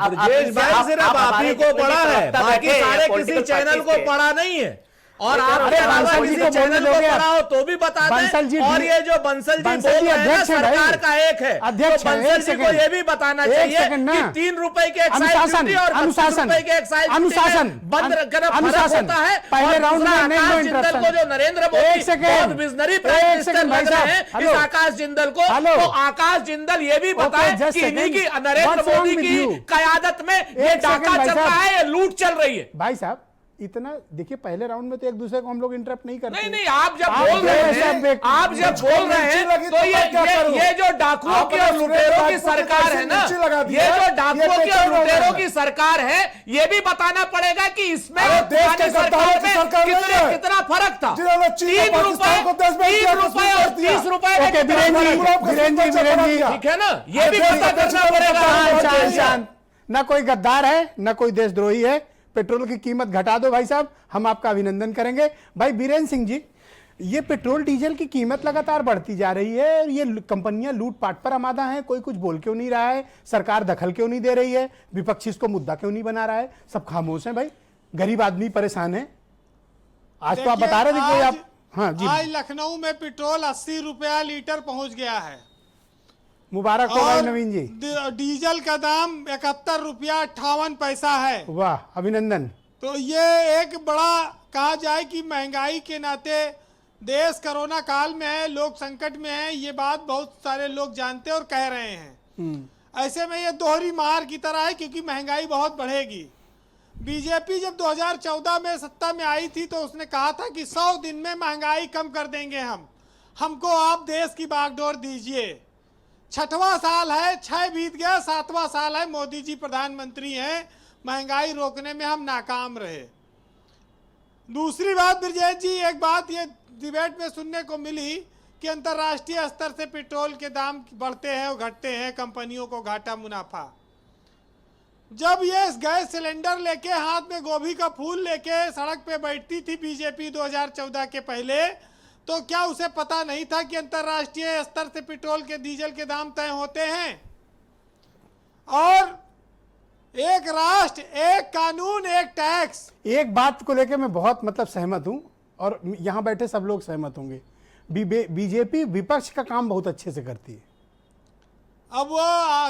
ब्रजेश भाई सिर्फ आप ही को पड़ा है, बाकी सारे किसी चैनल को पड़ा नहीं है। और आप अरे बंसल जी को बोलने दोगे आप? पढ़ाओ तो भी बता बंसल जी दें। और ये जो बंसल जी बोल रहे हैं ना, अध्यक्ष हैं भाई। सरकार का एक है, अध्यक्ष तो हैं, बंसल एक जी को सेकंड। ये भी बताना एक चाहिए सेकंड ना। कि 3 रुपए के एक्साइज अनुशासन, ड्यूटी और 32 अनुशासन, रुपए के एक्साइज ड्यूटी अनुशासन, में बंद करना फर्क अनुशासन। होता है। पहले और राउंड दूसरा, में नहीं, आकाश no जिंदल interruption। को जो नरेंद्र एक मोदी सेकंड। बहुत विजनरी एक प्राइम मिनिस्टर सेकंड भाई लग रहे साहब, हैं हेलो। इस आकाश जिंदल को, हेलो। तो आकाश जिंदल ये भी बताए just कि इन्हीं की second. Narendra What's wrong Modi with की you? कयादत में ये एक डाका सेकंड भाई चल रहा साहब। है, ये लूट चल रही है। भाई साहब इतना देखिए, पहले राउंड में तो एक दूसरे को हम लोग इंटरप्ट नहीं करते। नहीं नहीं, आप जब आप बोल रहे जो है हैं, सब एक- आप जब मुझको बोल रहे मिर्ची हैं लगी तो तो मैं क्या करूं? ये जो डाकुओं की और लुटेरों की सरकार है ना, मिर्ची लगा दी ये है, जो ये डाकुओं की और बेकार हो लुटेरों रहा है। की सरकार है, ये भी बताना पड़ेगा कि इसमें अरे देश के पुरानी सरकार गद्दारों की में सरकार नहीं है। कितना फर्क था। जिन्होंने चीन और 3 पाकिस्तान को देश में 3 किया, रुपए और 30 रुपए ओके बीरेन जी, बीरेन जी ठीक है ना, ये भी पता करना पड़ेगा। शांत शांत। ना कोई गद्दार है ना कोई देशद्रोही है। पेट्रोल की कीमत घटा दो भाई साहब, हम आपका अभिनंदन करेंगे। भाई बीरेन सिंह जी, ये पेट्रोल डीजल की कीमत लगातार बढ़ती जा रही है और ये कंपनियां लूटपाट पर आमादा हैं। कोई कुछ बोल क्यों नहीं रहा है? सरकार दखल क्यों नहीं दे रही है? विपक्ष इसको मुद्दा क्यों नहीं बना रहा है? सब खामोश हैं भाई, गरीब आदमी परेशान है। आज तो आप बता रहे थे कोई आप, हाँ जी, आज लखनऊ में पेट्रोल 80 रुपया लीटर पहुंच गया है मुबारक हो भाई और नवीन जी, डीजल का दाम 71 रुपया 58 पैसा है। वाह अभिनंदन। तो ये एक बड़ा कहा जाए कि महंगाई के नाते देश कोरोना काल में है, लोग संकट में है, ये बात बहुत सारे लोग जानते और कह रहे हैं। ऐसे में ये दोहरी मार की तरह है क्योंकि महंगाई बहुत बढ़ेगी। बीजेपी जब 2014 में सत्ता में आई थी तो उसने कहा था कि 100 दिन में महंगाई कम कर देंगे हमको आप देश की बागडोर दीजिए। 6वां साल है, 6 बीत गया, 7वां साल है, मोदी जी प्रधानमंत्री हैं, महंगाई रोकने में हम नाकाम रहे। दूसरी बात ब्रजेश जी, एक बात ये डिबेट में सुनने को मिली कि अंतर्राष्ट्रीय स्तर से पेट्रोल के दाम बढ़ते हैं और घटते हैं, कंपनियों को घाटा मुनाफा। जब ये गैस सिलेंडर लेके हाथ में गोभी का फूल लेके सड़क पे बैठती थी बीजेपी 2014 के पहले, तो क्या उसे पता नहीं था कि अंतर्राष्ट्रीय स्तर से पेट्रोल के डीजल के दाम तय होते हैं? और एक राष्ट्र, एक कानून, एक टैक्स। एक बात को लेकर मैं बहुत मतलब सहमत हूं और यहां बैठे सब लोग सहमत होंगे। बीजेपी विपक्ष का काम बहुत अच्छे से करती है। अब वो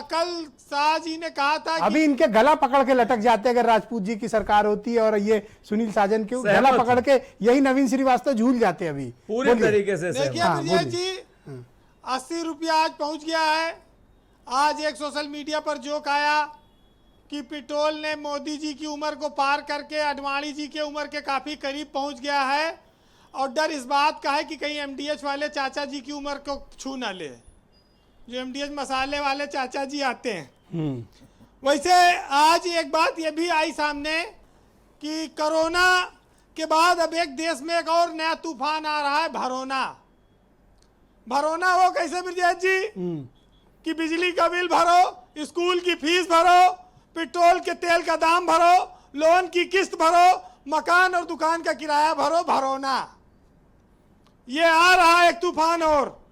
कल शाह जी ने कहा था अभी कि इनके गला पकड़ के लटक जाते अगर राजपूत जी की सरकार होती है और ये सुनील साजन के गला पकड़ के यही नवीन श्रीवास्तव झूल जाते अभी पूरी तरीके से देखिए हाँ, विजय बोलिए। जी, 80 रुपया आज पहुंच गया है। आज एक सोशल मीडिया पर जोक आया कि पेट्रोल ने मोदी जी की उम्र को पार करके आडवाणी जी के उम्र के काफी करीब पहुंच गया है और डर इस बात का है कि कहीं एमडीएच वाले चाचा जी की उम्र को छू ना ले, जो एमडीएच मसाले वाले चाचा जी आते हैं। वैसे आज एक बात ये भी आई सामने कि कोरोना के बाद अब एक देश में एक और नया तूफान आ रहा है, भरोना वो कैसे ब्रजेश जी कि बिजली का बिल भरो, स्कूल की फीस भरो, पेट्रोल के तेल का दाम भरो, लोन की किस्त भरो, मकान और दुकान का किराया भरो, भरोना। ये आ रहा है एक तूफान और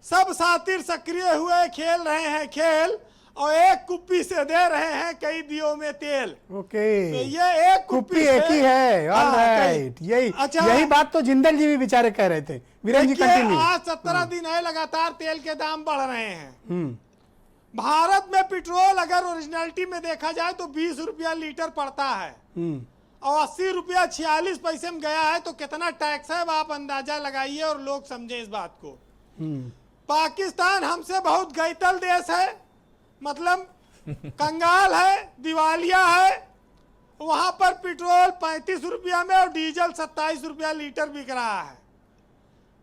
सब सातिर सक्रिय हुए खेल रहे हैं खेल और एक कुप्पी से दे रहे हैं कई दियों में तेल। ओके, तो ये एक कुप्पी एक ही है। ऑलराइट, यही अच्छा, यही बात तो जिंदल जी भी बेचारे कह रहे थे। वीरेन जी देखिए, कंटिन्यू। आज 17 दिन है लगातार तेल के दाम बढ़ रहे हैं। भारत में पेट्रोल अगर ओरिजिनलिटी में देखा जाए तो 20 रुपया लीटर पड़ता है और 80 रुपया 46 पैसे में गया है, तो कितना टैक्स है आप अंदाजा लगाइए और लोग समझे इस बात को। पाकिस्तान हमसे बहुत गैतल देश है, मतलब कंगाल है, दिवालिया है। वहां पर पेट्रोल 35 रुपया में और डीजल 27 रुपया लीटर बिक रहा है।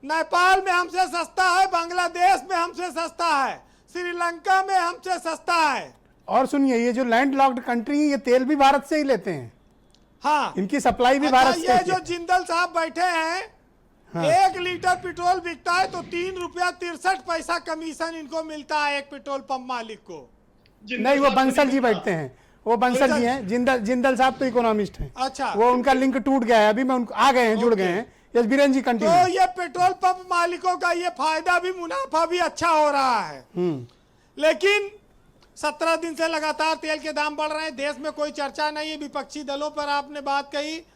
नेपाल में हमसे सस्ता है, बांग्लादेश में हमसे सस्ता है, श्रीलंका में हमसे सस्ता है। और सुनिए, ये जो लैंड लॉक्ड कंट्री है ये तेल भी भारत से ही लेते हैं। हाँ, इनकी सप्लाई भी भारत से ये होती जो है। जिंदल साहब बैठे हैं, 1 लीटर पेट्रोल बिकता है तो 3 रुपया 63 पैसा कमीशन इनको मिलता है एक पेट्रोल पंप मालिक को। नहीं, वो बंसल जी बैठते हैं, वो बंसल जी हैं। जिंदल साहब तो इकोनॉमिस्ट हैं। अच्छा, वो उनका लिंक टूट गया है, अभी मैं उनको आ गए हैं, जुड़ गए हैं। यस बीरेन जी तो कंटिन्यू। ये पेट्रोल पंप मालिकों का ये फायदा भी मुनाफा भी अच्छा हो रहा है। लेकिन 17 दिन से लगातार तेल के दाम बढ़ रहे हैं, देश में कोई चर्चा नहीं है। विपक्षी दलों पर आपने बात कही,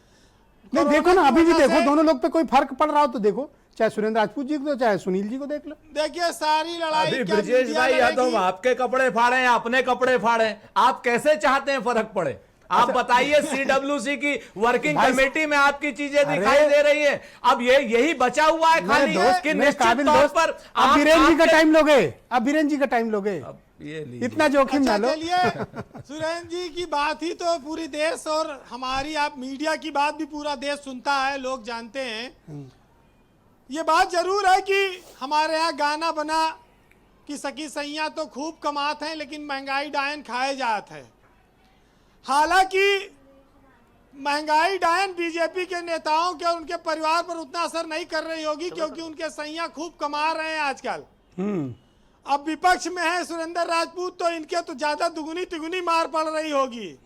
नहीं देखो ना, अभी भी कोरोना देखो से- दोनों लोग पे कोई फर्क पड़ रहा हो तो देखो, चाहे सुरेंद्र राजपूत जी को चाहे सुनील जी को देख लो। देखिए सारी लड़ाई अभी क्या ब्रजेश मीडिया भाई, या तो लड़ेगी? हम आपके कपड़े फाड़े या अपने कपड़े फाड़े, आप कैसे चाहते हैं फर्क पड़े? आप बताइए। सीडब्ल्यूसी की वर्किंग भाई- कमेटी में आपकी चीजें दिखाई दे रही है, अब यही बचा हुआ है मेरे खाली दोस्त, कि मेरे निश्चित काबिल तौर दोस्त, पर अब बीरेन जी का आपके- टाइम लोगे, अब बीरेन जी का टाइम लोगे, अब ये लीजिए। इतना जोखिम ना अच्छा लो। चलिए, सुरेंद्र जी की बात ही तो पूरी देश और हमारी आप मीडिया की बात भी पूरा देश सुनता है, लोग जानते हैं। ये बात जरूर है कि हमारे यहाँ गाना बना कि सखी सैया तो खूब कमाते हैं लेकिन महंगाई डायन खाए जाते हैं। हालांकि महंगाई डायन बीजेपी के नेताओं के और उनके परिवार पर उतना असर नहीं कर रही होगी, क्योंकि उनके सैया खूब कमा रहे हैं आजकल। अब विपक्ष में है सुरेंद्र राजपूत, तो इनके तो ज्यादा दुगुनी तिगुनी मार पड़ रही होगी।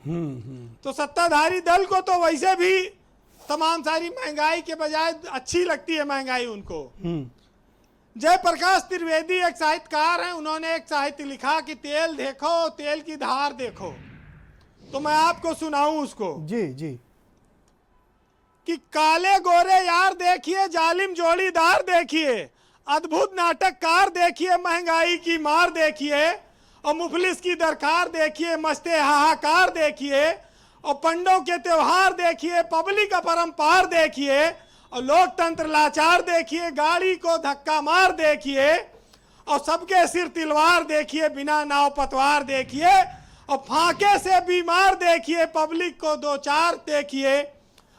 तो सत्ताधारी दल को तो वैसे भी तमाम सारी महंगाई के बजाय अच्छी लगती है महंगाई उनको। जयप्रकाश त्रिवेदी एक साहित्यकार हैं, उन्होंने एक साहित्य लिखा कि तेल देखो तेल की धार देखो, तो मैं आपको सुनाऊं उसको जी जी। कि काले गोरे यार देखिए, जालिम जोड़ीदार देखिए, अद्भुत नाटककार देखिए, महंगाई की मार देखिए, और मुफलिस की दरकार देखिए, मस्ते हाहाकार देखिए, और पंडों के त्योहार देखिए, पब्लिक अपरंपार देखिए, और लोकतंत्र लाचार देखिए, गाड़ी को धक्का मार देखिए, और सबके सिर तिलवार देखिए, बिना नाव पतवार देखिए, और फांके से बीमार देखिए, पब्लिक को दो चार देखिए,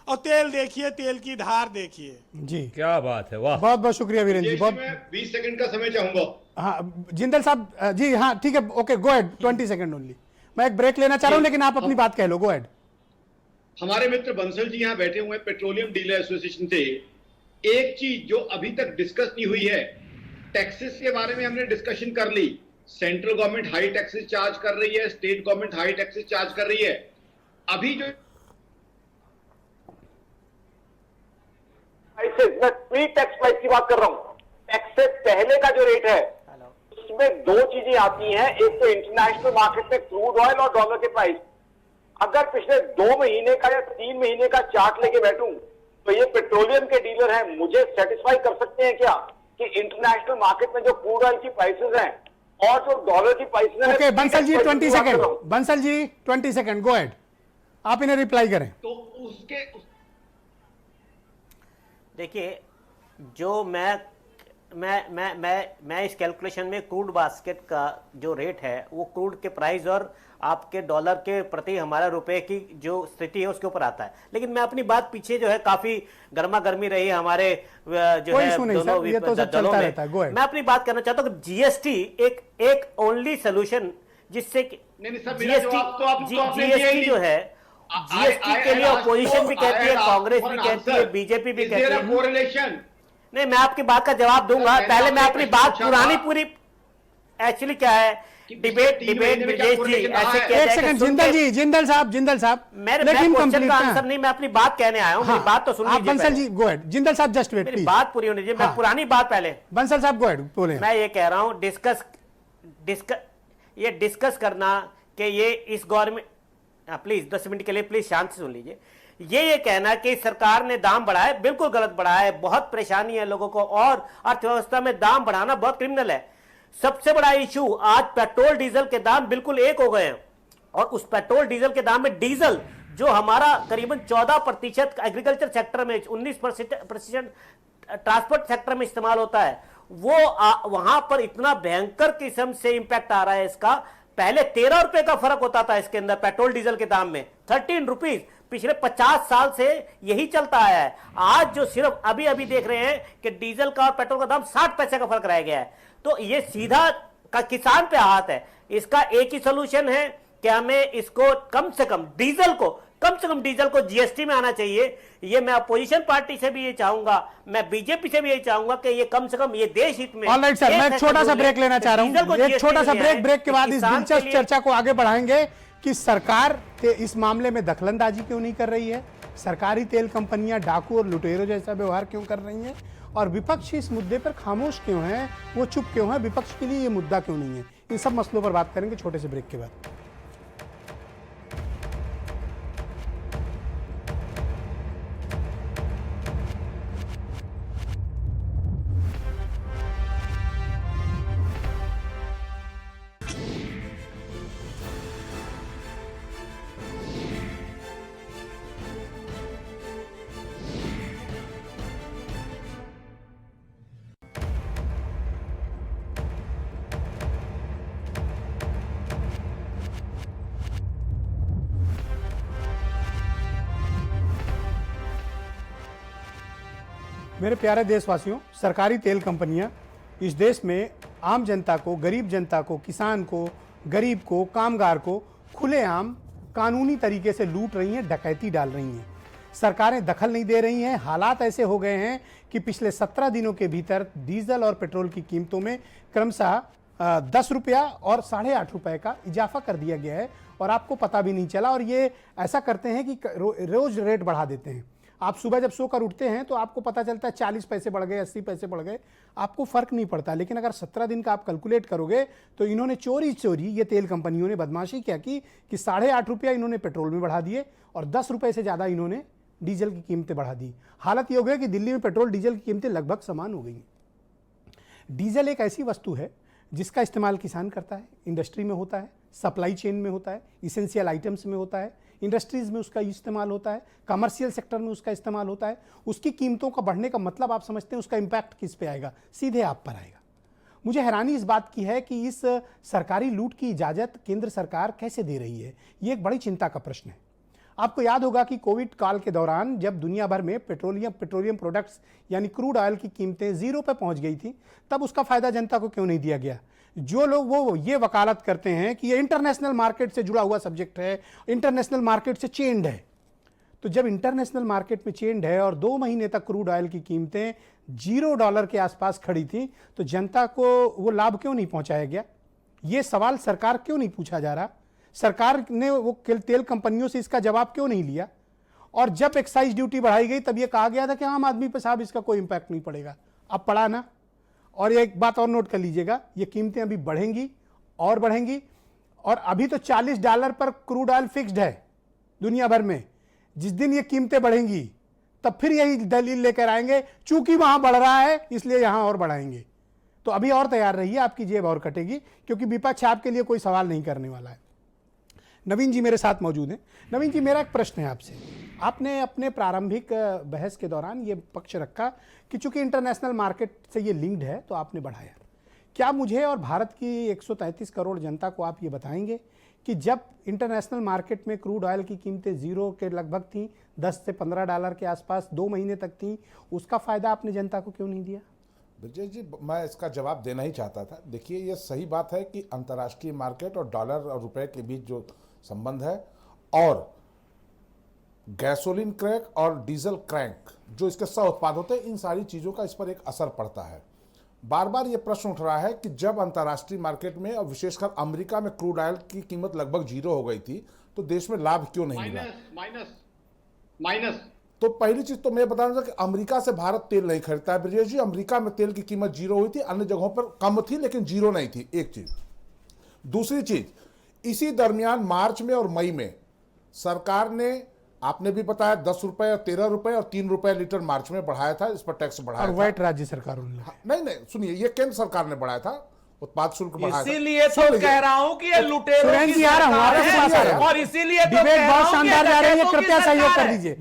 और तेल देखिए तेल की धार देखिए। जी क्या बात है, वाह। बहुत बहुत शुक्रिया वीरेन जी। जैसे बहुत मैं 20 सेकंड का समय चाहूंगा। हाँ जिंदल साहब, जी हाँ ठीक है, okay go ahead, 20 second only. मैं एक ब्रेक लेना चाह रहा हूँ लेकिन आप अपनी बात कह लो, गो अहेड। हमारे मित्र बंसल जी यहाँ बैठे हुए हैं पेट्रोलियम डीलर एसोसिएशन से। एक चीज जो अभी तक डिस्कस नहीं हुई है, टैक्सेस के बारे में हमने डिस्कशन कर ली। Central government high taxes charge कर रही है, state government high taxes charge कर रही है। अभी जो मैं प्री टैक्स प्राइस की बात कर रहा हूँ। टैक्स से पहले का जो रेट है उसमें दो चीजें आती हैं, एक तो इंटरनेशनल मार्केट में क्रूड ऑयल और डॉलर के प्राइस। अगर पिछले 2 महीने का या 3 महीने का चार्ट लेके बैठूं तो ये पेट्रोलियम के डीलर हैं, मुझे सेटिस्फाई कर सकते हैं क्या कि इंटरनेशनल मार्केट में जो क्रूड ऑयल की प्राइसेस हैं और जो डॉलर की प्राइसेस हैं। ओके बंसल जी 20 सेकंड, तो Bansal ji 20 second, go ahead, आप इन्हें रिप्लाई करें। तो उसके देखिए, जो मैं इस कैलकुलेशन में क्रूड बास्केट का जो रेट है वो क्रूड के प्राइस और आपके डॉलर के प्रति हमारा रुपए की जो स्थिति है उसके ऊपर आता है। लेकिन मैं अपनी बात पीछे जो है काफी गर्मा गर्मी रही है हमारे जो कोई है इशू नहीं दोनों सर, ये तो सब दलों चलता में। रहता है, go ahead। मैं अपनी बात करना चाहता हूँ कि जीएसटी एक ओनली सोल्यूशन जिससे नहीं सर, मेरा जवाब तो आपने दिया ही जीएसटी नहीं। जो है जीएसटी के लिए अपोजिशन भी कहती है, कांग्रेस भी कहती है, बीजेपी भी कहती है। कोरिलेशन नहीं, मैं आपकी बात का जवाब दूंगा, मैंने पहले मैं आपसे अपनी प्रश्न बात पूछा पुरानी था। पूरी एक्चुअली क्या है डिबेट ब्रजेश जी ऐसे किया एक जाए कि सेकंड सुन जिंदल के- जी, जिंदल साहब मैं लेकिन क्वेश्चन कंप्लीट का आंसर नहीं, मैं अपनी बात कहने आया हूं, मेरी बात तो सुन आप लीजिए बंसल पहले। जी गो अहेड, जिंदल साहब जस्ट वेट मेरी प्लीज, बात पूरी होनी चाहिए, मैं हाँ। पुरानी बात पहले बंसल साहब गो अहेड बोले। मैं ये कह रहा हूं डिस्कस करना कि ये इस गवर्नमेंट, प्लीज 10 मिनट के लिए प्लीज शांति से सुन लीजिए। ये कहना कि सरकार ने दाम बढ़ाए, बिल्कुल गलत बढ़ाया है, बहुत परेशानी है लोगों को, और अर्थव्यवस्था में दाम बढ़ाना बहुत क्रिमिनल है। सबसे बड़ा इशू आज पेट्रोल डीजल के दाम बिल्कुल एक हो गए हैं, और उस पेट्रोल डीजल के दाम में डीजल जो हमारा करीबन 14% एग्रीकल्चर सेक्टर में, 19% ट्रांसपोर्ट सेक्टर में इस्तेमाल होता है, वो वहां पर इतना भयंकर किस्म से इंपैक्ट आ रहा है इसका। पहले 13 रुपए का फर्क होता था इसके अंदर पेट्रोल डीजल के दाम में, 13 रुपीज पिछले 50 साल से यही चलता आया है। आज जो सिर्फ अभी अभी देख रहे हैं कि डीजल का और पेट्रोल का दाम 60 पैसे का फर्क रह गया है, तो ये सीधा का किसान पे हाथ है। इसका एक ही सोल्यूशन है कि हमें इसको कम से कम डीजल को जीएसटी में आना चाहिए। ये मैं अपोजिशन पार्टी से भी ये चाहूंगा, मैं बीजेपी से भी ये चाहूंगा कि ये कम से कम ये देश हित में। ऑलराइट सर, मैं एक छोटा सा ब्रेक लेना चाह रहा हूं, एक छोटा सा ब्रेक के बाद इस दिलचस्प चर्चा को आगे बढ़ाएंगे कि सरकार इस मामले में दखलंदाजी क्यों नहीं कर रही है, सरकारी तेल कंपनियां डाकू और लुटेरों जैसा व्यवहार क्यों कर रही हैं, और विपक्ष इस मुद्दे पर खामोश क्यों है, वो चुप क्यों है, विपक्ष के लिए ये मुद्दा क्यों नहीं है। इन सब मसलों पर बात करेंगे छोटे से ब्रेक के बाद। मेरे प्यारे देशवासियों, सरकारी तेल कंपनियां इस देश में आम जनता को, गरीब जनता को, किसान को, गरीब को, कामगार को खुलेआम कानूनी तरीके से लूट रही हैं, डकैती डाल रही हैं। सरकारें दखल नहीं दे रही हैं। हालात ऐसे हो गए हैं कि पिछले 17 दिनों के भीतर डीजल और पेट्रोल की कीमतों में क्रमशः 10 रुपया और 8.5 रुपए का इजाफा कर दिया गया है और आपको पता भी नहीं चला। और ये ऐसा करते हैं कि रोज रेट बढ़ा देते हैं। आप सुबह जब सोकर उठते हैं तो आपको पता चलता है 40 पैसे बढ़ गए, 80 पैसे बढ़ गए, आपको फर्क नहीं पड़ता। लेकिन अगर 17 दिन का आप कैलकुलेट करोगे तो इन्होंने चोरी ये तेल कंपनियों ने बदमाशी क्या की कि 8.5 रुपया इन्होंने पेट्रोल में बढ़ा दिए और 10 रुपए से ज़्यादा इन्होंने डीजल की कीमतें बढ़ा दी। हालत ये हो गई कि दिल्ली में पेट्रोल डीजल की कीमतें लगभग समान हो गई। डीजल एक ऐसी वस्तु है जिसका इस्तेमाल किसान करता है, इंडस्ट्री में होता है, सप्लाई चेन में होता है, इसेंशियल आइटम्स में होता है, इंडस्ट्रीज में उसका इस्तेमाल होता है, कमर्शियल सेक्टर में उसका इस्तेमाल होता है। उसकी कीमतों का बढ़ने का मतलब आप समझते हैं उसका इंपैक्ट किस पे आएगा? सीधे आप पर आएगा। मुझे हैरानी इस बात की है कि इस सरकारी लूट की इजाज़त केंद्र सरकार कैसे दे रही है, ये एक बड़ी चिंता का प्रश्न है। आपको याद होगा कि कोविड काल के दौरान जब दुनिया भर में पेट्रोलियम प्रोडक्ट्स यानी क्रूड ऑयल की कीमतें 0 पे पहुंच गई थी, तब उसका फायदा जनता को क्यों नहीं दिया गया? जो लोग वो ये वकालत करते हैं कि ये इंटरनेशनल मार्केट से जुड़ा हुआ सब्जेक्ट है, इंटरनेशनल मार्केट से चेन्ड है, तो जब इंटरनेशनल मार्केट में चेन्ड है और 2 महीने तक क्रूड ऑयल की कीमतें $0 के आसपास खड़ी थी, तो जनता को वो लाभ क्यों नहीं पहुंचाया गया? ये सवाल सरकार क्यों नहीं पूछा जा रहा? सरकार ने वो तेल कंपनियों से इसका जवाब क्यों नहीं लिया? और जब एक्साइज ड्यूटी बढ़ाई गई तब ये कहा गया था कि आम आदमी पर साहब इसका कोई इंपैक्ट नहीं पड़ेगा। अब पड़ा ना। और एक बात और नोट कर लीजिएगा, ये कीमतें अभी बढ़ेंगी और बढ़ेंगी। और अभी तो $40 पर क्रूड ऑयल फिक्स्ड है दुनिया भर में। जिस दिन ये कीमतें बढ़ेंगी तब फिर यही दलील लेकर आएंगे, चूंकि वहां बढ़ रहा है इसलिए यहां और बढ़ाएंगे। तो अभी और तैयार रहिए, आपकी जेब और कटेगी, क्योंकि विपक्ष आपके लिए कोई सवाल नहीं करने वाला है। नवीन जी मेरे साथ मौजूद हैं। नवीन जी, मेरा एक प्रश्न है आपसे। आपने अपने प्रारंभिक बहस के दौरान ये पक्ष रखा कि चूंकि इंटरनेशनल मार्केट से ये लिंक्ड है तो आपने बढ़ाया। क्या मुझे और भारत की 133 करोड़ जनता को आप ये बताएंगे कि जब इंटरनेशनल मार्केट में क्रूड ऑयल की कीमतें 0 के लगभग थी, 10 से $15 के आसपास 2 महीने तक थी, उसका फ़ायदा आपने जनता को क्यों नहीं दिया? विजय जी, मैं इसका जवाब देना ही चाहता था। देखिए, ये सही बात है कि अंतर्राष्ट्रीय मार्केट और डॉलर और रुपए के बीच जो संबंध है और गैसोलीन क्रैक और डीजल क्रैक जो इसके सह उत्पाद होते हैं, इन सारी चीज़ों का इस पर एक असर पड़ता है। बार बार ये प्रश्न उठ रहा है कि जब अंतर्राष्ट्रीय मार्केट में और विशेषकर अमेरिका में क्रूड ऑयल की कीमत लगभग 0 हो गई थी तो देश में लाभ क्यों नहीं मिला? माइनस तो पहली चीज तो मैं बता दूं कि अमेरिका से भारत तेल नहीं खरीदता है ब्रजेश जी। अमेरिका में तेल की कीमत 0 हुई थी, अन्य जगहों पर कम थी लेकिन 0 नहीं थी। एक चीज। दूसरी चीज, इसी दरमियान मार्च में और मई में सरकार ने, आपने भी बताया, 10 रुपए और 13 रुपए और 3 रुपए लीटर मार्च में बढ़ाया था, इस पर टैक्स बढ़ाया और था। वैट राज्य सरकारों ने नहीं, सुनिए, ये केंद्र सरकार ने बढ़ाया था, उत्पाद शुल्क बढ़ाया था। इसीलिए तो कह रहा हूं कि ये लुटेरों सुरेंद्र की जी आ रहा हूं, सरकार आपके पास आ रहा है, हूं। और इसीलिए तो डिबेट कह रहा बहुत हूं कि शानदार जा रही है, डकैतों की कृपया सहयोग सरकार कर है। दीजिए।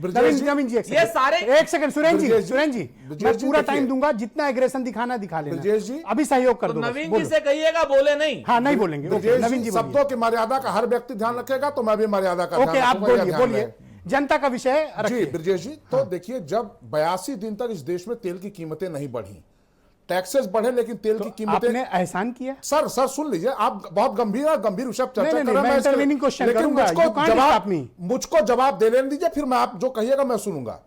नवीन जी ये सारे एक सेकंड, सुरेंद्र जी मैं पूरा टाइम देखिए। दूंगा, जितना एग्रेशन दिखाना दिखा लेना। ब्रजेश जी, अभी सहयोग कर तो दो। नवीन जी से कहिएगा बोले नहीं। हाँ, नहीं बोलेंगे। ब्रजेश नवीन जी शब्दों की मर्यादा का हर व्यक्ति ध्यान रखेगा तो मैं भी मर्यादा का ओके, आप बोलिए, जनता का विषय जी। रखिए। ब्रजेश जी, तो देखिए, जब 82 दिन तक इस देश में तेल की कीमतें नहीं बढ़ी, टैक्सेस बढ़े लेकिन तेल की कीमतें। आपने एहसान किया? सर सुन लीजिए, आप बहुत गंभीर विषय पर चर्चा नहीं, कर रहे मैं हैं। इंटरवीनिंग क्वेश्चन लेकिन करूंगा। मुझको जवाब दे लेने दीजिए, फिर मैं आप जो कहिएगा मैं सुनूंगा।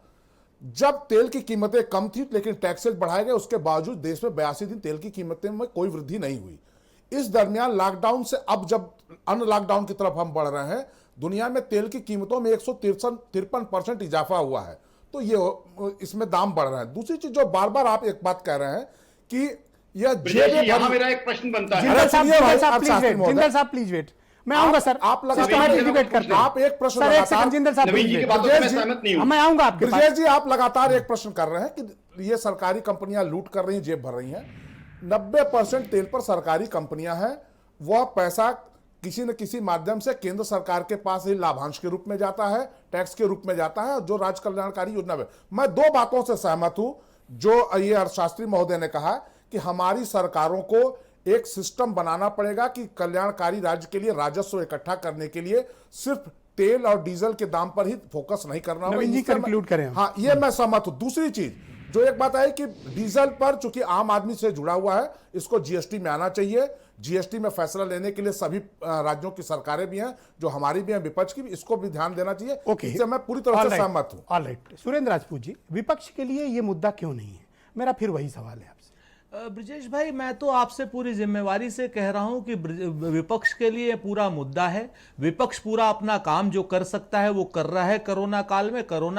जब तेल की कीमतें कम थी लेकिन टैक्सेस बढ़ाए गए, उसके बावजूद देश में 82 दिन तेल की कीमतें में कोई वृद्धि नहीं हुई। इस दरमियान लॉकडाउन से अब जब अन लॉकडाउन की तरफ हम बढ़ रहे हैं, दुनिया में तेल की कीमतों में 153% इजाफा हुआ है, तो ये इसमें दाम बढ़ रहे हैं। दूसरी चीज जो बार बार आप एक बात कह रहे हैं कि यह ब्रजेश जी, यहाँ भरी- मेरा एक प्रश्न बनता है। जिंदल साहब, सुनिए भाई, जिंदल साहब आप प्लीज शास्त्री वेट, महोदय। जिंदल साहब प्लीज वेट, मैं आऊंगा सर। आप लगातार- सिस्टमैटिक डिबेट करते हैं। आप एक प्रश्न सर, एक लगातार- सेकंड जिंदल साहब नवीन प्लीज जी की वेट। बातों से मैं ब्रजेश जी- सहमत नहीं हूँ। मैं आऊंगा आपके ब्रजेश पास। जी, आप लगातार एक प्रश्न कर रहे हैं कि ये सरकारी कंपनियां लूट कर रही हैं, जेब भर रही हैं। 90% तेल पर सरकारी कंपनियां हैं, वह पैसा किसी न किसी माध्यम से केंद्र सरकार के पास ही लाभांश के रूप में जाता है, टैक्स के रूप में जाता है, जो राज्य कल्याणकारी योजना में। मैं दो बातों से सहमत हूं जो ये अर्थशास्त्री महोदय ने कहा कि हमारी सरकारों को एक सिस्टम बनाना पड़ेगा कि कल्याणकारी राज्य के लिए राजस्व इकट्ठा करने के लिए सिर्फ तेल और डीजल के दाम पर ही फोकस नहीं करना होगा। नवीन जी, इससे मैं- conclude करें हम। हाँ, ये मैं सहमत हूं। दूसरी चीज जो एक बात है कि डीजल पर चूंकि आम आदमी से जुड़ा हुआ है, इसको जीएसटी में आना चाहिए। जीएसटी में फैसला लेने के लिए सभी राज्यों की सरकारें भी हैं, जो हमारी भी हैं, विपक्ष की भी, इसको भी ध्यान देना चाहिए। ओके, इससे मैं पूरी तरह से सहमत हूं। ऑलराइट, सुरेंद्र राजपूत जी, विपक्ष के लिए ये मुद्दा क्यों नहीं है? मेरा फिर वही सवाल है आपसे। ब्रजेश भाई, मैं तो आपसे पूरी जिम्मेवारी से कह रहा हूं कि विपक्ष के लिए पूरा मुद्दा है। विपक्ष पूरा अपना काम जो कर सकता है वो कर रहा है। कोरोना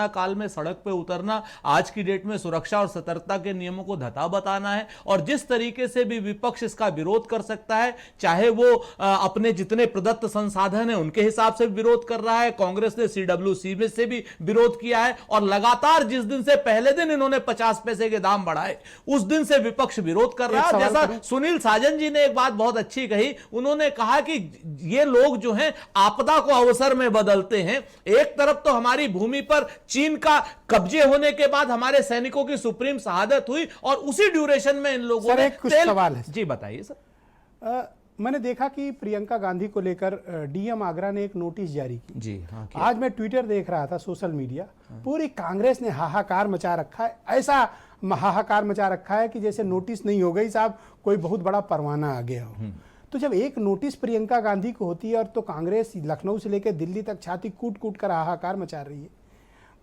काल में सड़क पे उतरना, आज की डेट में सुरक्षा और सतर्कता के नियमों को धता बताना है। और जिस तरीके से भी विपक्ष इसका विरोध कर सकता है, चाहे वो अपने जितने प्रदत्त संसाधन है उनके हिसाब से विरोध कर रहा है। कांग्रेस ने CWC में से भी विरोध किया है, और लगातार जिस दिन से पहले दिन इन्होंने 50 पैसे के दाम बढ़ाए, उस दिन से विपक्ष विरोध कर रहा है। जैसा सुनील साजन जी ने एक बात बहुत अच्छी कही, उन्होंने कहा कि ये लोग जो हैं आपदा को अवसर में बदलते हैं। एक तरफ तो हमारी भूमि पर चीन का कब्जे होने के बाद हमारे सैनिकों की सुप्रीम शहादत हुई, और उसी ड्यूरेशन में इन लोगों ने कुछ सवाल है। जी बताइए सर। मैंने देखा कि प्रियंका गांधी को लेकर डीएम आगरा ने एक नोटिस जारी की। जी हाँ, आज मैं ट्विटर देख रहा था, सोशल मीडिया, पूरी कांग्रेस ने हाहाकार मचा रखा है। ऐसा हाहाकार मचा रखा है कि जैसे नोटिस नहीं हो गई साहब, कोई बहुत बड़ा परवाना आ गया हो। तो जब एक नोटिस प्रियंका गांधी को होती है, और तो कांग्रेस लखनऊ से लेकर दिल्ली तक छाती कूट कूट कर हाहाकार मचा रही है,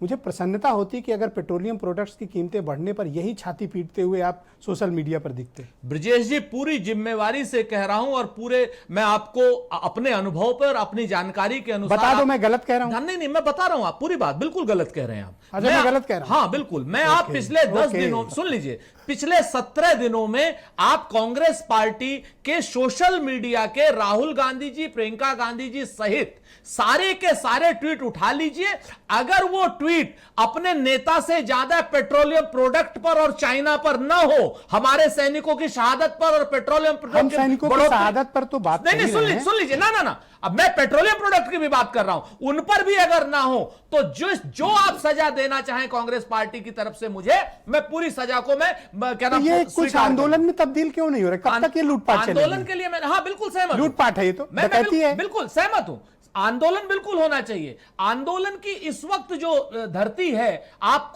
मुझे प्रसन्नता होती कि अगर पेट्रोलियम प्रोडक्ट्स की कीमतें बढ़ने पर यही छाती पीटते हुए आप सोशल मीडिया पर दिखते। ब्रजेश जी, पूरी जिम्मेवारी से कह रहा हूं, और पूरे मैं आपको अपने अनुभव पर, अपनी जानकारी के अनुसार बता दो मैं गलत कह रहा हूं। नहीं, मैं बता रहा हूं, आप पूरी बात बिल्कुल गलत कह रहे हैं आप। अच्छा, मैं गलत कह रहा हूं? हाँ बिल्कुल। मैं आप पिछले 10 दिनों, सुन लीजिए, पिछले 17 दिनों में आप कांग्रेस पार्टी के सोशल मीडिया के राहुल गांधी जी, प्रियंका गांधी जी सहित सारे के सारे ट्वीट उठा लीजिए। अगर वो ट्वीट अपने नेता से ज्यादा पेट्रोलियम प्रोडक्ट पर और चाइना पर न हो, हमारे सैनिकों की शहादत पर और पेट्रोलियम हम सैनिकों की शहादत पर तो बात नहीं, सुन लीजिए ना, अब मैं पेट्रोलियम प्रोडक्ट की भी बात कर रहा हूं, उन पर भी अगर ना हो तो जो आप सजा देना चाहें कांग्रेस पार्टी की तरफ से मुझे, मैं पूरी सजा को मैं क्या नाम, ये कुछ आंदोलन में तब्दील क्यों नहीं हो रहा? कब तक ये लूटपाट चलेगी? आंदोलन के लिए मैं, हाँ बिल्कुल सहमत हूं। लूटपाट है ये तो, डकैती है। बिल्कुल सहमत हूं, आंदोलन बिल्कुल होना चाहिए। आंदोलन की इस वक्त जो धरती है, आप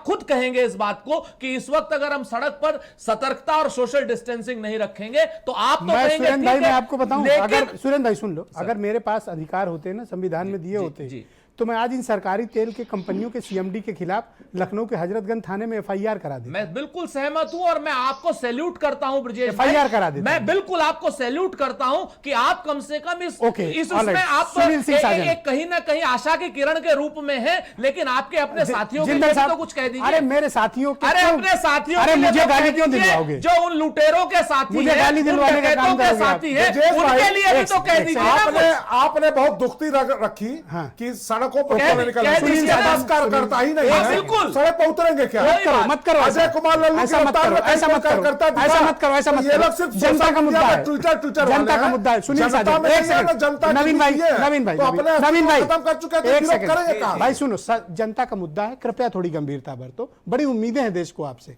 खुद कहेंगे इस बात को कि इस वक्त अगर हम सड़क पर सतर्कता और सोशल डिस्टेंसिंग नहीं रखेंगे तो आप तो मैं कहेंगे सुरेंद्र भाई, मैं आपको बताऊं, लेकिन अगर सुरेंद्र भाई सुन लो, अगर मेरे पास अधिकार होते ना, संविधान में दिए होते, तो मैं आज इन सरकारी तेल के कंपनियों के सीएमडी के खिलाफ लखनऊ के हजरतगंज थाने में एफआईआर करा देता। मैं बिल्कुल सहमत हूं, और मैं आपको सैल्यूट करता हूं ब्रजेश भाई, एफआईआर करा देता। मैं बिल्कुल आपको सैल्यूट करता हूं कि आप कम से कम इस all right, आप सुनील सिंह साजन। एक कहीं ना कहीं आशा की किरण के रूप में है, लेकिन आपके अपने साथियों के लिए जिंदल तो साहब, कुछ कह दीजिए। अरे मेरे साथियों के, अरे अपने साथियों अरे के लिए मुझे तो गाली कह क्यों दीजिए, दिलवाओगे? जो उन लुटेरों के साथी मुझे हैं, गाली उन दिलवाने का डकैतों काम के करोगे आप। साथी हैं, ब्रजेश भाई, उनके लिए भी तो कह दीजिए ना कुछ। आपने बहुत दुखती रखी कि सड़कों पर कह निकलना, दीजिए करता ही नहीं हाँ, है, बिल्कुल। सड़क पर उतरेंगे क्या? मत करो अजय कुमार लल्लू ऐसा मत करो, ऐसा मत करो, ऐसा मत करो, ऐसा मत ये लोग करो। सिर्फ जनता का मुद्दा है, ट्विटर जनता का मुद्दा है। सुनील साजन, एक सेकंड, नवीन भाई, नवीन भाई, नवीन भाई, खत्म कर चुके हैं, एक विरोध करेंगे सेकंड कहाँ? भाई सुनो, जनता का मुद्दा है, कृपया थोड़ी गंभीरता बरतो, बड़ी उम्मीदें हैं देश को आपसे।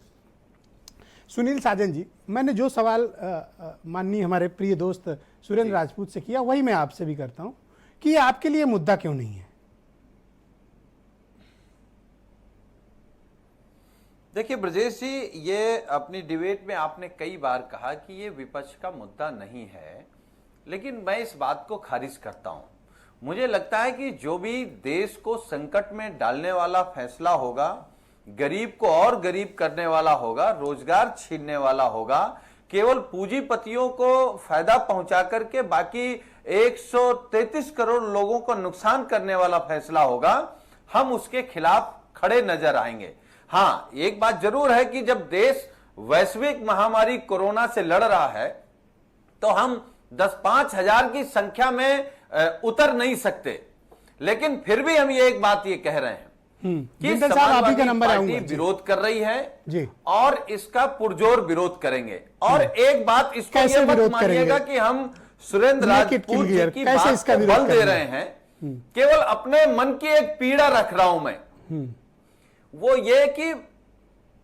सुनील साजन जी, मैंने जो सवाल माननीय हमारे प्रिय दोस्त सुरेंद्र राजपूत से किया, वही मैं आपसे भी करता हूं कि ये आपके लिए मुद्दा क्यों नहीं है? देखिए ब्रजेश जी, ये अपनी डिबेट में आपने कई बार कहा कि ये विपक्ष का मुद्दा नहीं है, लेकिन मैं इस बात को खारिज करता हूं। मुझे लगता है कि जो भी देश को संकट में डालने वाला फैसला होगा, गरीब को और गरीब करने वाला होगा, रोजगार छीनने वाला होगा, केवल पूंजीपतियों को फायदा पहुंचा करके बाकी 133 करोड़ लोगों को नुकसान करने वाला फैसला होगा, हम उसके खिलाफ खड़े नजर आएंगे। हाँ, एक बात जरूर है कि जब देश वैश्विक महामारी कोरोना से लड़ रहा है, तो हम 10-5 हजार की संख्या में उतर नहीं सकते। लेकिन फिर भी हम ये एक बात ये कह रहे हैं कि समाजवादी पार्टी विरोध कर रही है जी, और इसका पुरजोर विरोध करेंगे। और एक बात इसको ये मत मानिएगा कि हम सुरेंद्र राजपूत जी की बात को बल दे रहे हैं, केवल अपने मन की एक पीड़ा रख रहा हूं मैं, वो ये कि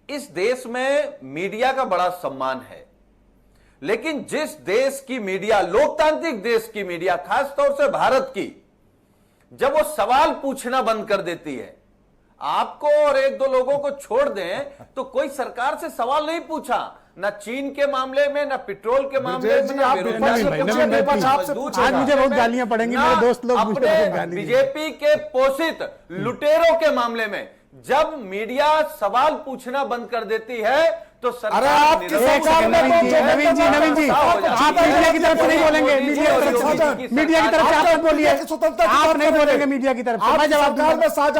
इस देश में मीडिया का बड़ा सम्मान है, लेकिन जिस देश की मीडिया, लोकतांत्रिक देश की मीडिया, खासतौर से भारत की, जब वो सवाल पूछना बंद कर देती है, आपको और एक दो लोगों को छोड़ दें तो कोई सरकार से सवाल नहीं पूछा, ना चीन के मामले में, ना पेट्रोल के मामले में, ना बेरोजगारी के मामले में। आज मुझे बहुत गालियां पड़ेंगी, मेरे दोस्त लोग अपने बीजेपी के पोषित लुटेरों के मामले में जब मीडिया सवाल पूछना बंद कर देती है तो सरकार नवीन जी आप मीडिया की तरफ से नहीं बोलेंगे, मीडिया की तरफ से आप मत बोलिए, आप नहीं बोलेंगे मीडिया की तरफ से, मैं जवाब दूंगा,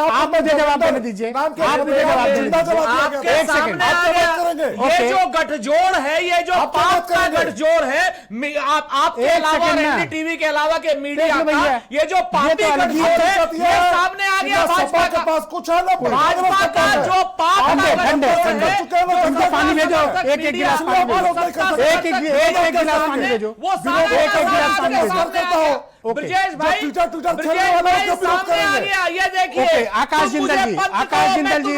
आप मुझे जवाब देने दीजिए, आप मुझे जवाब दीजिए। एक सेकंड, ये जो गठजोड़ है, ये जो पाप का गठजोड़ है, आपके अलावा एनडीटीवी के अलावा के मीडिया का, ये जो पापी गठजोड़ है, ये सामने आ गया भाजपा का पास, कुछ भाजपा का जो पाप का गठजोड़ है, भेजो एक गिलास पानी भेजो, एक गिलास पानी भेजो, वो एक गिलास पानी भेजो। ब्रजेश भाई सामने आ गया, ये देखिए आकाश जिंदल जी,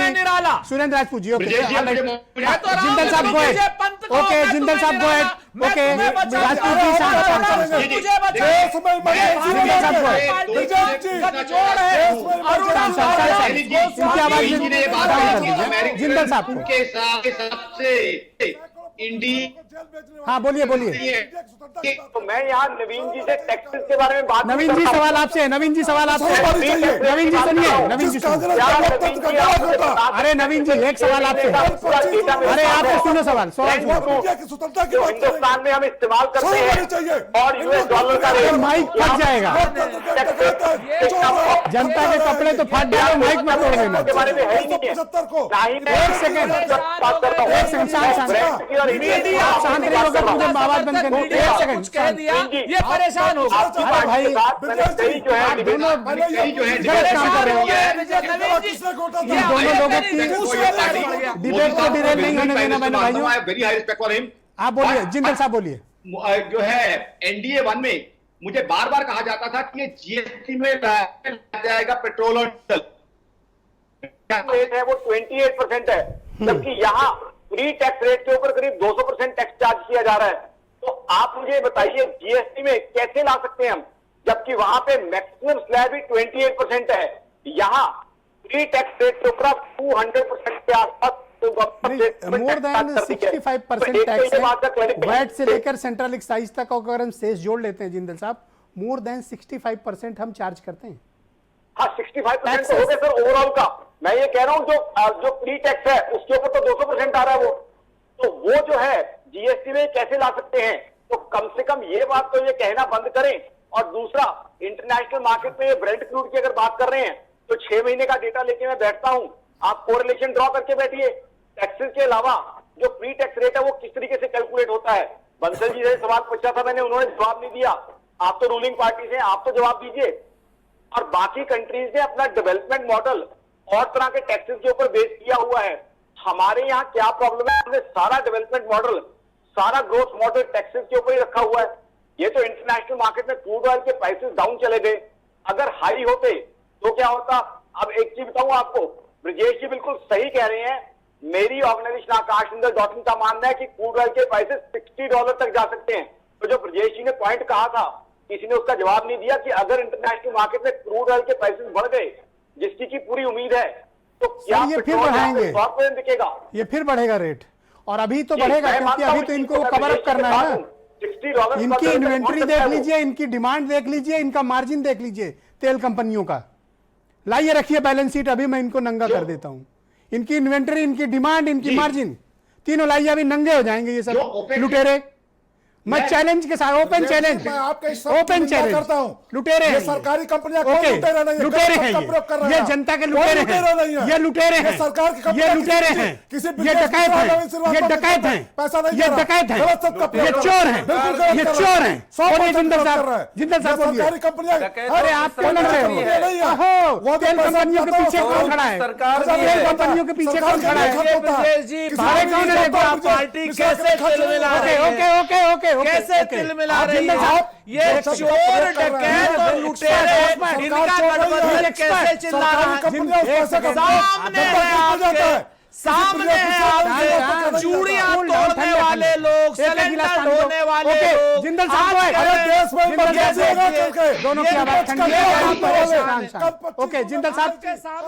सुरेंद्र राजपूत जी, जिंदल साहब गोए, ओके जिंदल साहब गोए, ओके राजपूत जी जिंदल साहब सबसे हाँ बोलिए बोलिए। तो मैं यहाँ नवीन जी से टैक्सेस के बारे में बात, नवीन जी सवाल आपसे है, नवीन जी सवाल आपसे, नवीन जी सुनिए, नवीन जी अरे नवीन जी एक सवाल आपसे, अरे आपको सुनो सवाल, जो हिंदुस्तान में हम इस्तेमाल करते हैं और यूएस डॉलर का माइक फट जाएगा, जनता के कपड़े तो फट जाएगा, माइक मत तोड़ देना। के बारे में है ही नहीं है। एक सेकंड शांत रहिए, होगा मुझे आवाज बंद करनी, एक सेकंड कुछ कह दिया ये परेशान होगा। अरे भाई दोनों गलत काम कर रहे हो, दोनों लोगों की डिबेट को डिरेल नहीं होने देना मैंने भाइयों। आप बोलिए जिंदल साहब बोलिए। जो है एनडीए 1 में मुझे बार बार कहा जाता था कि ये जीएसटी में जाएगा पेट्रोल और डीजल, है वो 28% है, जबकि यहाँ फ्री टैक्स रेट के ऊपर करीब 200% टैक्स चार्ज किया जा रहा है। तो आप मुझे बताइए जीएसटी में कैसे ला सकते हैं हम, जबकि वहां पे मैक्सिमम स्लैब ही 28% है, यहाँ फ्री टैक्स रेट के ऊपर 200% के आसपास मोर देन 65% टैक्स है, वैट से लेकर सेंट्रल एक्साइज तक अगर हम शेष जोड़ लेते हैं जिंदल साहब, मोर देन 65% हम चार्ज करते हैं। हाँ 65% तो हो गया सर ओवरऑल का, मैं ये कह रहा हूँ जो प्री टैक्स है उसके ऊपर तो 200% आ रहा है वो, तो वो जो है जीएसटी में कैसे ला सकते हैं। तो कम से कम ये बात तो ये कहना बंद करें। और दूसरा, इंटरनेशनल मार्केट में ब्रेंट क्रूड की अगर बात कर रहे हैं तो 6 महीने का डेटा लेके मैं बैठता हूं, आप कोरिलेशन ड्रॉ करके बैठिए, टैक्सेस के अलावा जो प्री टैक्स रेट है वो किस तरीके से कैलकुलेट होता है। बंसल जी से सवाल पूछा था मैंने, उन्होंने जवाब नहीं दिया। आप तो रूलिंग पार्टी से, आप तो जवाब दीजिए। और बाकी कंट्रीज ने अपना डेवलपमेंट मॉडल और तरह के टैक्सेस के ऊपर बेस किया हुआ है, हमारे यहाँ क्या प्रॉब्लम है, हमने सारा डेवलपमेंट मॉडल, सारा ग्रोथ मॉडल टैक्सेस के ऊपर ही रखा हुआ है। ये तो इंटरनेशनल मार्केट में क्रूड ऑयल के प्राइसेस डाउन चले गए, अगर हाई होते तो क्या होता। अब एक चीज बताऊं आपको, ब्रजेश जी बिल्कुल सही कह रहे हैं, मेरी ऑर्गेनाइजेशन आकाशविंदर.in का मानना है कि क्रूड ऑयल के प्राइसेस $60 तक जा सकते हैं। तो जो ब्रजेश जी ने पॉइंट कहा था, किसी ने उसका जवाब नहीं दिया कि अगर इंटरनेशनल मार्केट में क्रूड ऑयल के प्राइसेस बढ़ गए, जिसकी की पूरी उम्मीद है, तो क्या ये फिर बढ़ाएंगे, दिखेगा, ये फिर बढ़ेगा रेट। और अभी तो बढ़ेगा क्योंकि अभी तो इनको कवर अप करना है ना। इनकी इन्वेंट्री देख लीजिए, इनकी डिमांड देख लीजिए, इनका मार्जिन देख लीजिए तेल कंपनियों का। लाइए रखिए बैलेंस शीट, अभी मैं इनको नंगा कर देता हूं। इनकी इन्वेंट्री, इनकी डिमांड, इनकी मार्जिन, तीनों लाइए, अभी नंगे हो जाएंगे ये सब लुटेरे। मैं चैलेंज के साथ ओपन चैलेंज मैं आपके इस शब्द की ओपन निंदा चैलेंज करता हूं। लुटेरे ये हैं सरकारी कंपनियां ओके लुटेरे नहीं है, लुटेरे गलत हैं शब्द प्रयोग कर रहे ये हैं। जनता के कोई लुटेरे लुटेरा नहीं हैं है। ये लुटेरे ये हैं सरकार की ये कंपनियां लुटेरे किसी- हैं किसी ये बिजनेस डकैत की हैं तरह ये डकैत हैं पैसा नहीं ये दे रहा। डकैत हैं गलत शब्द का ये प्रयोग चोर कर हैं रहे हैं। बिल्कुल ये गलत चोर कर रहे हैं हैं। 100% जिंदल गलत कर साहब रहे हैं। जिंदल साहब ये बोलिए सरकारी कंपनियां डकैत अरे तो आप क्यों लड़ रहे हो सरकार की है। अहो वो तो तेल पैसा कंपनियों के देता पीछे हो, कौन खड़ा है सरकार की तेल है। कंपनियों के पीछे सरकार कौन के खड़ा लिए है खर्च होता है। ब्रजेश जी, किसी भाड़े आदमी कौन की है? सरकार आप मुझे- पार्टी किसी कैसे आदमी खर्च तिल मिला नहीं रहे हो हैं? ओके ओके ओके ओके कैसे ओके। तिल मिला आप रही जिंदल है? साहब ये सब चोर प्रयोग कर रहे डकैत हैं। और लुटेरे सरकार इनका चोर नहीं गठबंधन है। कैसे चिल्ला रहा सरकारी है? कंपनियां उस पैसे का सामने है आपके सामने है आपके चूड़ियां तोड़ने वाले लोग सिलेंडर ढोने वाले लोग जिंदल साहब आज अरे देश में जिंदल इमरजेंसी साहब होगा कल के। दोनों की ये आवाज कब ठंडी कल है के ओके जिंदल साहब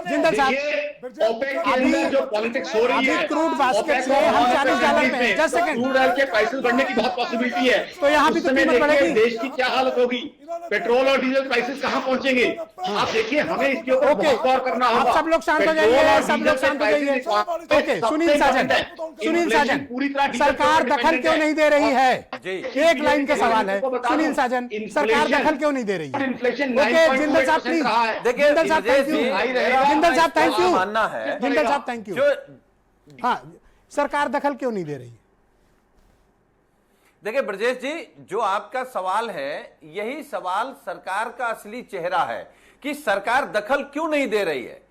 जिंदल साहब देखिए ओपेक के अंदर जो पॉलिटिक्स हो रही अभी है, क्रूड बास्केट OPEC से हम और 40 डॉलर कंट्रीज पे हैं। Just second. क्रूड ऑयल के प्राइसेस बढ़ने की बहुत पॉसिबिलिटी है। तो यहाँ भी उस तो समय कीमत देखिए बढ़ेगी। देश की क्या हालत होगी, पेट्रोल और डीजल प्राइसेस कहाँ पहुंचेंगे। आप देखिए हमें इसके ऊपर ओके। बहुत गौर करना होगा। आप सब लोग शांत हो पेट्रोल जाइए, और सब डीजल लोग के शांत हो prices जाइए। सबसे ओके, सुनील साजन important है। सुनील Inflation साजन पूरी तरह डीजल सरकार पर दखल dependent क्यों है। नहीं दे रही है जी। एक लाइन का सवाल है को बता दूं, सुनील साजन सरकार inflation- दखल क्यों नहीं दे रही है इन्फ्लेशन ओके जिंदल साहब 9.28% प्लीज रहा है। देखिए जिंदल साहब थैंक यू ब्रजेश जी, जिंदल साहब थैंक यू मानना है जिंदल साहब थैंक यू जो हाँ सरकार दखल क्यों नहीं दे रही है देखिए ब्रजेश जी, जो आपका सवाल है यही सवाल सरकार का असली चेहरा है कि सरकार दखल क्यों नहीं दे रही है।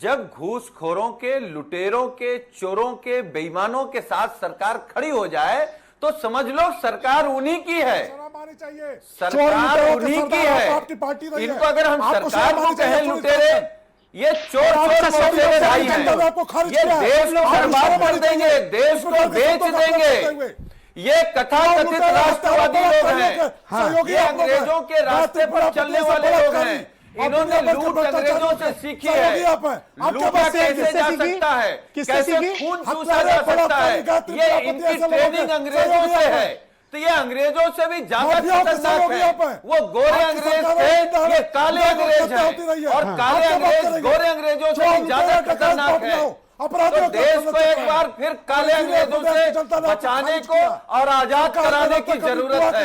जब घूसखोरों के, लुटेरों के, चोरों के, बेईमानों के साथ सरकार खड़ी हो जाए तो समझ लो सरकार उन्हीं की है, शर्म आनी चाहिए। सरकार चोर उन्हीं लुटेरों के की सरदार है। आपकी पार्टी नहीं है। इनको अगर हम आपको सरकार शर्म को आनी चाहिए, कहें सुनील लुटेरे, साजन। ये चोर आपका चोर सभी मौसेरे लोग भाई जनता ने आपको हैं। खारिज ये किया है। देश को आपको बर्बाद शर्म कर आनी देंगे, चाहिए। देश इसको को करके बेच शब्दों का देंगे। प्रयोग करते हुए। ये कथाकथित राष्ट्रवादी लोग हैं, सहयोगी ये आप लोग हैं। अंग्रेजों के रास्ते पर चलने वाले लोग हैं। इन्होंने लूट अंग्रेजों से सीखी है। लूटा कैसे जा सकता है, कैसे खून चूसा जा सकता है, ये इनकी ट्रेनिंग अंग्रेजों से है। तो ये अंग्रेजों से भी ज्यादा खतरनाक है। वो गोरे अंग्रेज थे, ये काले अंग्रेज हैं, और काले अंग्रेज गोरे अंग्रेजों से भी ज्यादा खतरनाक है। तो देश को एक बार फिर काले अंग्रेजों से बचाने को और आजाद कराने की जरूरत है।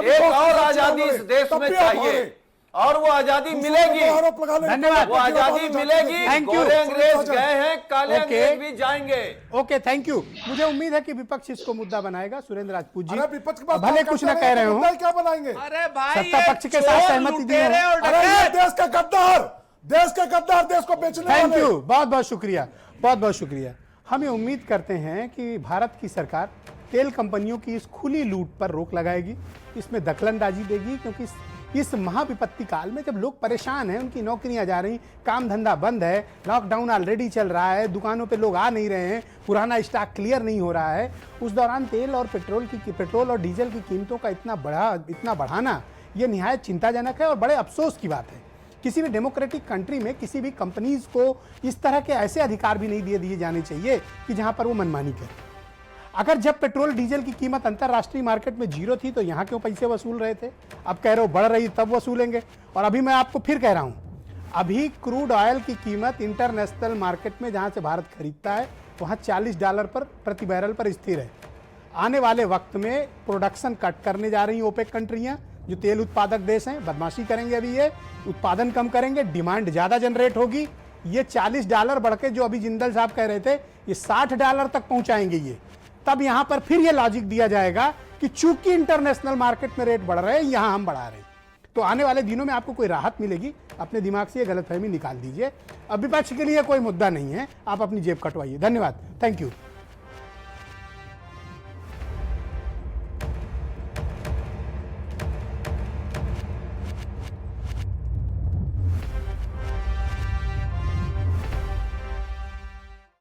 एक और आजादी इस देश में चाहिए और वो आजादी मिलेगी। धन्यवाद वो आजादी मिलेगी। Thank you. गोरे अंग्रेज गए हैं, काले Okay. अंग्रेज भी जाएंगे। ओके थैंक यू मुझे उम्मीद है कि विपक्ष इसको मुद्दा बनाएगा सुरेंद्र राजपूत जी अरे विपक्ष के पास भले बात कुछ करते ना कह रहे हैं, हो मुद्दा क्या बनाएंगे। अरे भाई सत्ता ये पक्ष के साथ चोर, सहमति दी है। लुटेरे और अरे ये डकैत। देश का गद्दार, देश का गद्दार, देश को बेचने थैंक वाले। यू बहुत बहुत शुक्रिया बहुत बहुत शुक्रिया हम ये उम्मीद करते हैं कि भारत की सरकार तेल कंपनियों की इस खुली लूट पर रोक लगाएगी, इसमें दखलंदाजी देगी, क्योंकि इस महाविपत्ति काल में जब लोग परेशान हैं, उनकी नौकरियां जा रही, काम धंधा बंद है, लॉकडाउन ऑलरेडी चल रहा है, दुकानों पे लोग आ नहीं रहे हैं, पुराना स्टॉक क्लियर नहीं हो रहा है, उस दौरान तेल और पेट्रोल और डीजल की कीमतों का इतना बढ़ाना ये निहायत चिंताजनक है और बड़े अफसोस की बात है। किसी भी डेमोक्रेटिक कंट्री में किसी भी कंपनीज को इस तरह के ऐसे अधिकार भी नहीं दिए जाने चाहिए कि जहां पर वो मनमानी करे। अगर जब पेट्रोल डीजल की कीमत अंतर्राष्ट्रीय मार्केट में जीरो थी तो यहाँ क्यों पैसे वसूल रहे थे, अब कह रहे हो बढ़ रही तब वसूलेंगे। और अभी मैं आपको फिर कह रहा हूँ, अभी क्रूड ऑयल की कीमत इंटरनेशनल मार्केट में जहाँ से भारत खरीदता है वहाँ $40 पर प्रति बैरल पर स्थिर है। आने वाले वक्त में प्रोडक्शन कट करने जा रही ओपेक कंट्रियाँ, जो तेल उत्पादक देश हैं, बदमाशी करेंगे, अभी ये उत्पादन कम करेंगे, डिमांड ज़्यादा जनरेट होगी, ये $40 बढ़ के जो अभी जिंदल साहब कह रहे थे ये $60 तक पहुंचाएंगे ये। तब यहां पर फिर ये लॉजिक दिया जाएगा कि चूंकि इंटरनेशनल मार्केट में रेट बढ़ रहे हैं, यहां हम बढ़ा रहे हैं। तो आने वाले दिनों में आपको कोई राहत मिलेगी, अपने दिमाग से ये गलतफहमी निकाल दीजिए। अब विपक्ष के लिए कोई मुद्दा नहीं है, आप अपनी जेब कटवाइए। धन्यवाद, थैंक यू।